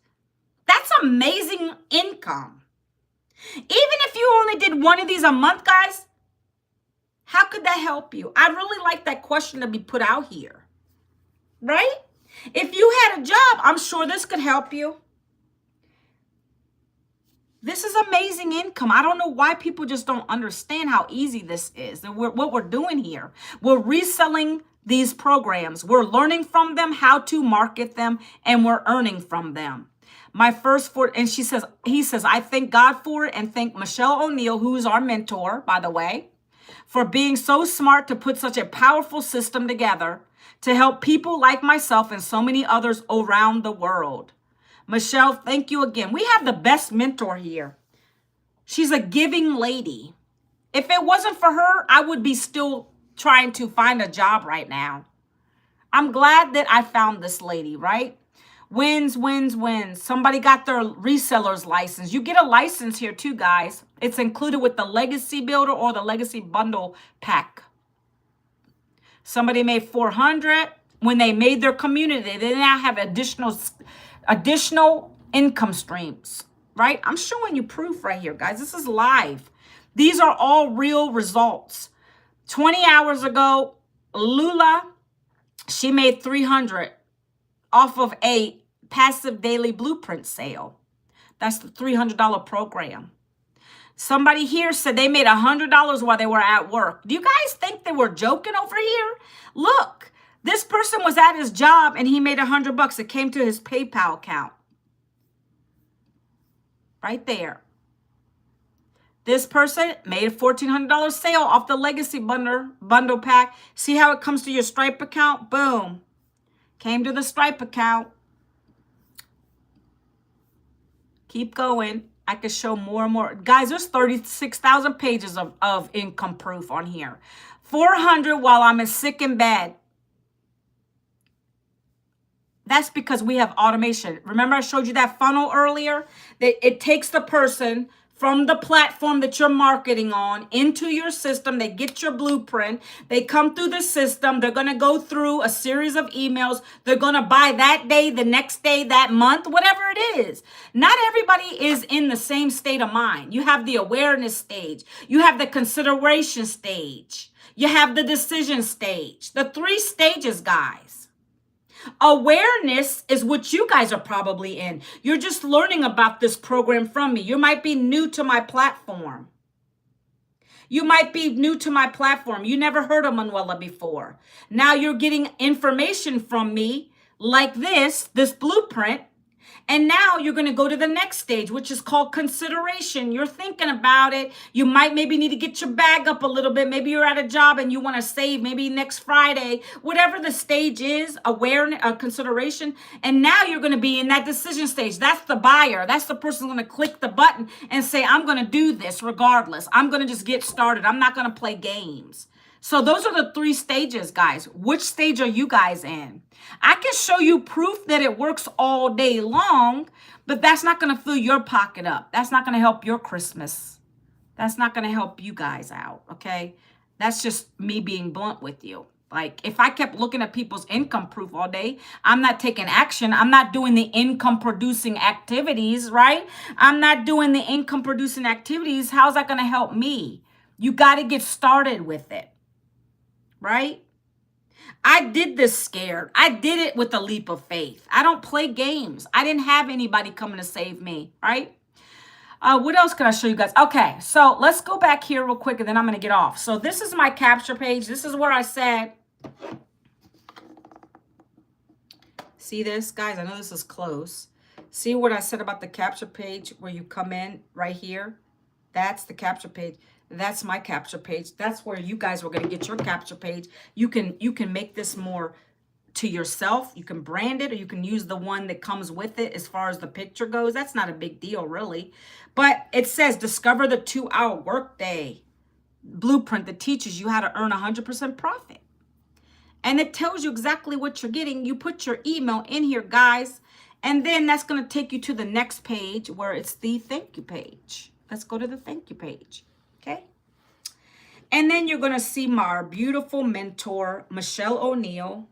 That's amazing income. Even if you only did one of these a month, guys, how could that help you? I'd really like that question to be put out here, right? If you had a job, I'm sure this could help you. This is amazing income. I don't know why people just don't understand how easy this is. And what we're doing here, we're reselling these programs. We're learning from them how to market them, and we're earning from them. My first and he says, I thank God for it and thank Michelle O'Neill, who is our mentor, by the way, for being so smart to put such a powerful system together to help people like myself and so many others around the world. Michelle, thank you again. We have the best mentor here. She's a giving lady. If it wasn't for her, I would be still trying to find a job right now. I'm glad that I found this lady, right? Wins, wins, wins. Somebody got their reseller's license. You get a license here too, guys. It's included with the Legacy Builder or the Legacy Bundle Pack. Somebody made 400 when they made their community. They now have additional income streams, right? I'm showing you proof right here, guys. This is live. These are all real results. 20 hours ago, Lula, she made 300 off of a passive daily blueprint sale. That's the $300 program. Somebody here said they made $100 while they were at work. Do you guys think they were joking over here? Look, this person was at his job and he made $100. It came to his PayPal account. Right there. This person made a $1,400 sale off the Legacy Bundle Pack. See how it comes to your Stripe account? Boom. Came to the Stripe account. Keep going. I could show more and more. Guys, there's 36,000 pages of income proof on here. 400 while I'm sick in bed. That's because we have automation. Remember I showed you that funnel earlier? That it takes the person from the platform that you're marketing on into your system. They get your blueprint. They come through the system. They're going to go through a series of emails. They're going to buy that day, the next day, that month, whatever it is. Not everybody is in the same state of mind. You have the awareness stage. You have the consideration stage. You have the decision stage. The 3 stages, guys. Awareness is what you guys are probably in. You're just learning about this program from me. You might be new to my platform. You might be new to my platform. You never heard of Manuela before. Now you're getting information from me like this blueprint. And now you're going to go to the next stage, which is called consideration. You're thinking about it. You might maybe need to get your bag up a little bit. Maybe you're at a job and you want to save maybe next Friday, whatever the stage is, awareness, consideration. And now you're going to be in that decision stage. That's the buyer. That's the person who's going to click the button and say, I'm going to do this regardless. I'm going to just get started. I'm not going to play games. So those are the 3 stages, guys. Which stage are you guys in? I can show you proof that it works all day long, but that's not going to fill your pocket up. That's not going to help your Christmas. That's not going to help you guys out, okay? That's just me being blunt with you. Like, if I kept looking at people's income proof all day, I'm not taking action. I'm not doing the income producing activities, right? I'm not doing the income producing activities. How's that going to help me? You got to get started with it. Right? I did this scared. I did it with a leap of faith. I don't play games. I didn't have anybody coming to save me, right? What else can I show you guys? Okay, so let's go back here real quick and then I'm going to get off. So this is my capture page. This is where I said, see this, guys? I know this is close. See what I said about the capture page where you come in right here? That's the capture page. That's my capture page. That's where you guys are going to get your capture page. You can make this more to yourself. You can brand it or you can use the one that comes with it as far as the picture goes. That's not a big deal, really. But it says, discover the 2-hour workday blueprint that teaches you how to earn 100% profit. And it tells you exactly what you're getting. You put your email in here, guys. And then that's going to take you to the next page where it's the thank you page. Let's go to the thank you page. Okay. And then you're going to see my beautiful mentor, Michelle O'Neill.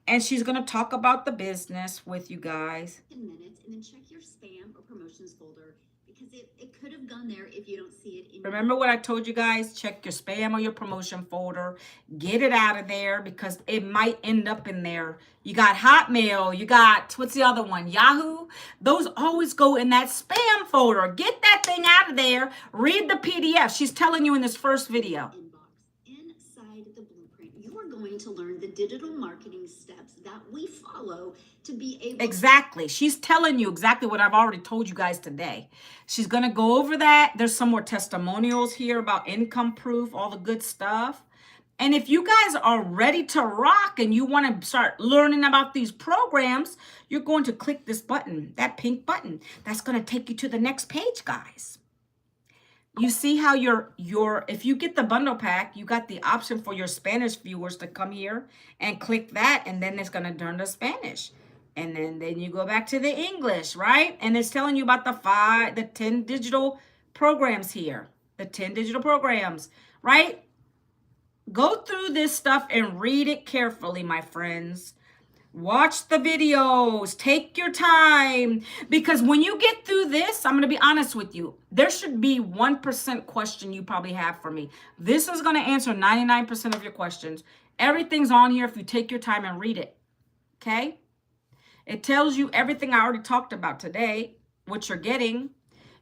And she's going to talk about the business with you guys. Minutes, and then check your spam or promotions folder because it could have gone there if you don't see it in Remember what I told you guys? Check your spam or your promotion folder. Get it out of there because it might end up in there. You got Hotmail. You got, what's the other one? Yahoo. Those always go in that spam folder. Get that thing out of there. Read the PDF. She's telling you in this first video. Inside the blueprint, you are going to learn the digital marketing steps that we follow to be able. Exactly. She's telling you exactly what I've already told you guys today. She's going to go over that. There's some more testimonials here about income proof, all the good stuff. And if you guys are ready to rock and you want to start learning about these programs, you're going to click this button, that pink button. That's going to take you to the next page, guys. You see how if you get the bundle pack, you got the option for your Spanish viewers to come here and click that, and then it's going to turn to Spanish. And then you go back to the English, right? And it's telling you about the 10 digital programs here. The 10 digital programs, right? Go through this stuff and read it carefully, my friends. Watch the videos. Take your time. Because when you get through this, I'm going to be honest with you. There should be 1% question you probably have for me. This is going to answer 99% of your questions. Everything's on here if you take your time and read it. Okay? It tells you everything I already talked about today, what you're getting.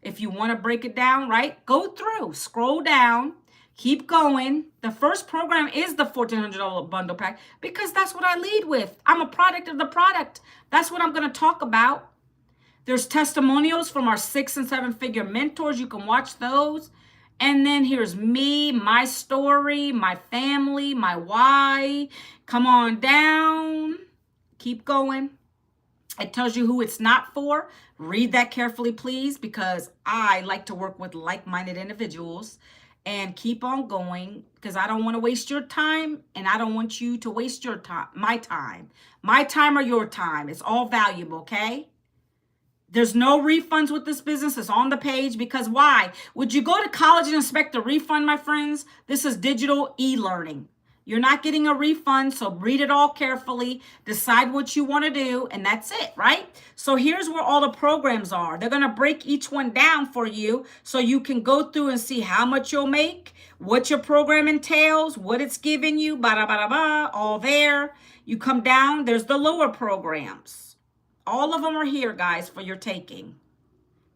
If you want to break it down, right? Go through. Scroll down. Keep going. The first program is the $1,400 bundle pack because that's what I lead with. I'm a product of the product. That's what I'm going to talk about. There's testimonials from our 6- and 7-figure mentors. You can watch those. And then here's me, my story, my family, my why. Come on down. Keep going. It tells you who it's not for. Read that carefully, please, because I like to work with like-minded individuals. And keep on going because I don't want to waste your time and I don't want you to waste your time, my time. My time or your time. It's all valuable, okay? There's no refunds with this business. It's on the page because why? Would you go to college and expect a refund, my friends? This is digital e-learning. You're not getting a refund, so read it all carefully, decide what you want to do, and that's it, right? So here's where all the programs are. They're going to break each one down for you so you can go through and see how much you'll make, what your program entails, what it's giving you, all there. You come down, there's the lower programs. All of them are here, guys, for your taking.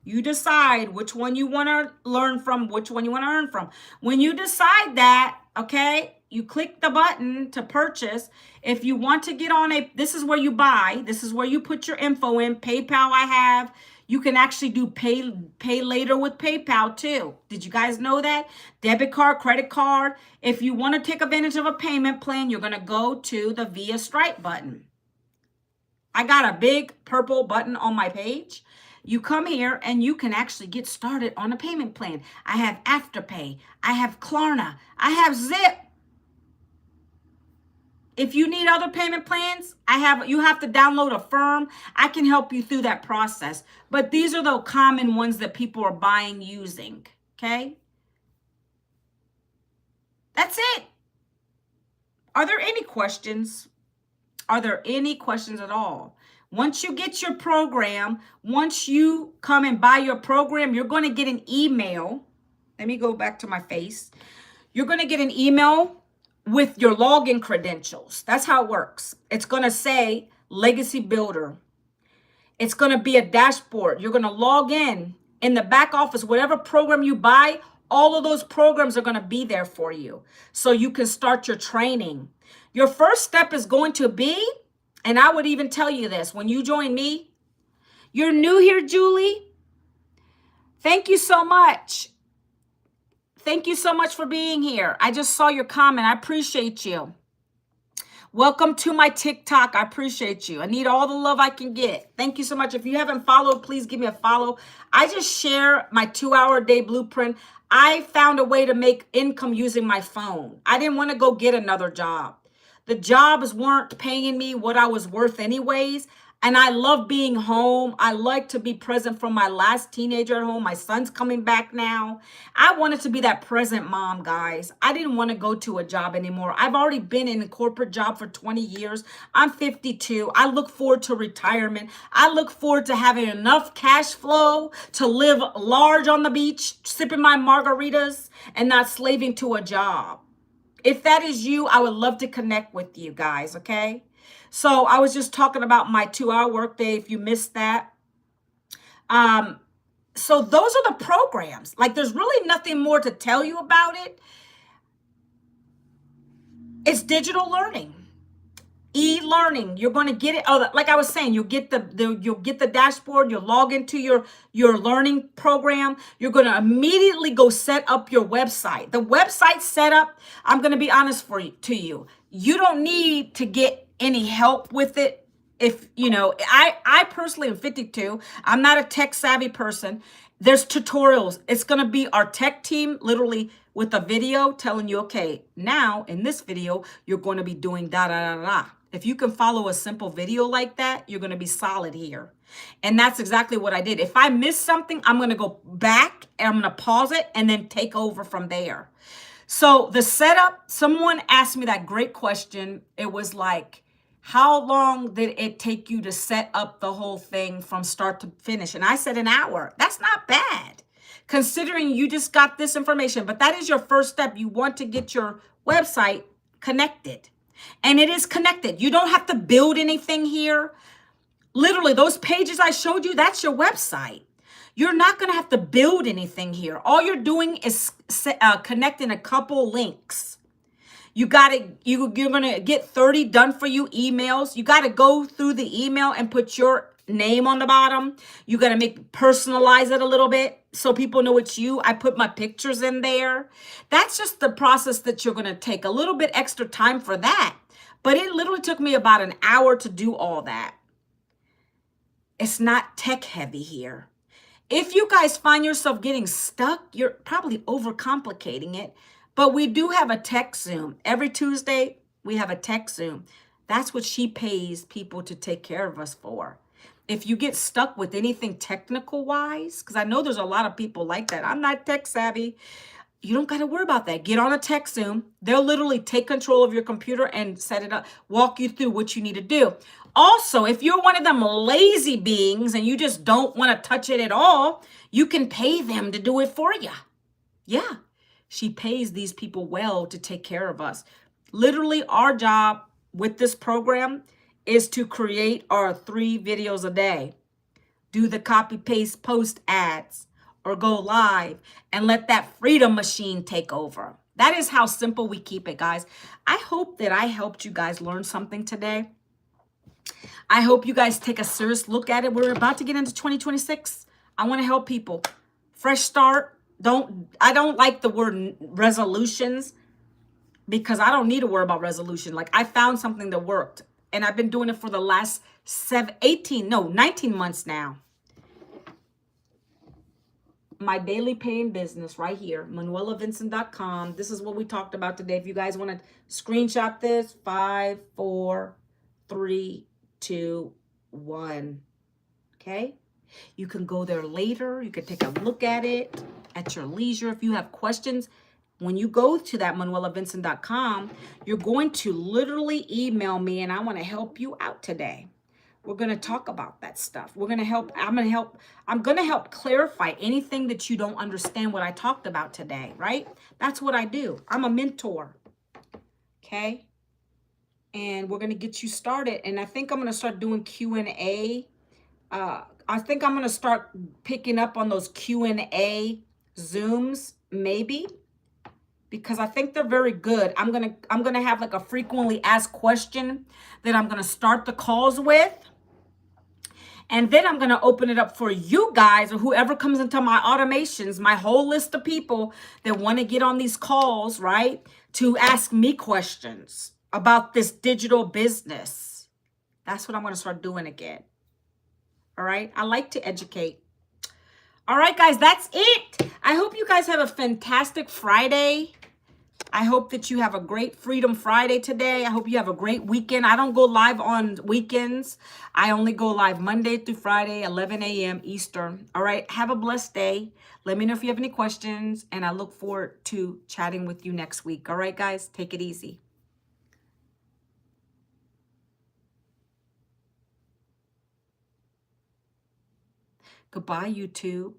You decide which one you want to learn from, which one you want to earn from. When you decide that, okay, you click the button to purchase. If you want to get on this is where you buy. This is where you put your info in. PayPal I have. You can actually do pay later with PayPal too. Did you guys know that? Debit card, credit card. If you want to take advantage of a payment plan, you're going to go to the Via Stripe button. I got a big purple button on my page. You come here and you can actually get started on a payment plan. I have Afterpay. I have Klarna. I have Zip. If you need other payment plans, you have to download Affirm. I can help you through that process. But these are the common ones that people are buying using, okay? That's it. Are there any questions? Are there any questions at all? Once you get your program, once you come and buy your program, you're going to get an email. Let me go back to my face. You're going to get an email with your login credentials. That's how it works. It's going to say Legacy Builder. It's going to be a dashboard. You're going to log in the back office, whatever program you buy, all of those programs are going to be there for you. So you can start your training. Your first step is going to be, and I would even tell you this, when you join me, you're new here, Julie. Thank you so much. Thank you so much for being here. I just saw your comment. I appreciate you. Welcome to my TikTok. I appreciate you. I need all the love I can get. Thank you so much. If you haven't followed, please give me a follow. I just share my 2-hour-a-day blueprint. I found a way to make income using my phone. I didn't want to go get another job. The jobs weren't paying me what I was worth anyways. And I love being home. I like to be present for my last teenager at home. My son's coming back now. I wanted to be that present mom, guys. I didn't want to go to a job anymore. I've already been in a corporate job for 20 years. I'm 52. I look forward to retirement. I look forward to having enough cash flow to live large on the beach, sipping my margaritas and not slaving to a job. If that is you, I would love to connect with you guys, okay? So I was just talking about my 2-hour workday. If you missed that, so those are the programs. Like, there's really nothing more to tell you about it. It's digital learning, e-learning. You're going to get it. Oh, like I was saying, you'll get you'll get the dashboard. You'll log into your learning program. You're going to immediately go set up your website. The website setup, I'm going to be honest to you. You don't need to get any help with it. If you know, I personally am 52. I'm not a tech savvy person. There's tutorials. It's going to be our tech team literally with a video telling you, okay, now in this video, you're going to be doing da da da da. If you can follow a simple video like that, you're going to be solid here. And that's exactly what I did. If I miss something, I'm going to go back and I'm going to pause it and then take over from there. So the setup, someone asked me that great question. It was like, how long did it take you to set up the whole thing from start to finish? And I said an hour. That's not bad, considering you just got this information. But that is your first step. You want to get your website connected. And it is connected. You don't have to build anything here. Literally, those pages I showed you, that's your website. You're not going to have to build anything here. All you're doing is connecting a couple links. You're going to get 30 done for you emails. You got to go through the email and put your name on the bottom. You got to personalize it a little bit so people know it's you. I put my pictures in there. That's just the process that you're going to take. A little bit extra time for that. But it literally took me about an hour to do all that. It's not tech heavy here. If you guys find yourself getting stuck, you're probably overcomplicating it. But we do have a tech Zoom. Every Tuesday, we have a tech Zoom. That's what she pays people to take care of us for. If you get stuck with anything technical wise, because I know there's a lot of people like that. I'm not tech savvy. You don't got to worry about that. Get on a tech Zoom. They'll literally take control of your computer and set it up, walk you through what you need to do. Also, if you're one of them lazy beings and you just don't want to touch it at all, you can pay them to do it for you. Yeah. She pays these people well to take care of us. Literally, our job with this program is to create our 3 videos a day, do the copy, paste, post ads, or go live and let that freedom machine take over. That is how simple we keep it, guys. I hope that I helped you guys learn something today. I hope you guys take a serious look at it. We're about to get into 2026. I want to help people. Fresh start. I don't like the word resolutions because I don't need to worry about resolution. Like, I found something that worked and I've been doing it for the last 19 months now. My daily paying business right here, ManuelaVincent.com. This is what we talked about today. If you guys want to screenshot this, 5, 4, 3, 2, 1. Okay. You can go there later. You can take a look at it at your leisure. If you have questions, when you go to that ManuelaVincent.com, you're going to literally email me and I want to help you out today. We're going to talk about that stuff. I'm going to help clarify anything that you don't understand what I talked about today, right? That's what I do. I'm a mentor. Okay? And we're going to get you started. And I think I'm going to start doing Q&A. I think I'm going to start picking up on those Q&A Zooms, maybe, because I think they're very good. I'm going to have like a frequently asked question that I'm going to start the calls with. And then I'm going to open it up for you guys or whoever comes into my automations, my whole list of people that want to get on these calls, right? To ask me questions about this digital business. That's what I'm going to start doing again. All right. I like to educate. All right, guys, that's it. I hope you guys have a fantastic Friday. I hope that you have a great Freedom Friday today. I hope you have a great weekend. I don't go live on weekends. I only go live Monday through Friday, 11 a.m. Eastern. All right. Have a blessed day. Let me know if you have any questions, and I look forward to chatting with you next week. All right, guys, take it easy. Goodbye, YouTube.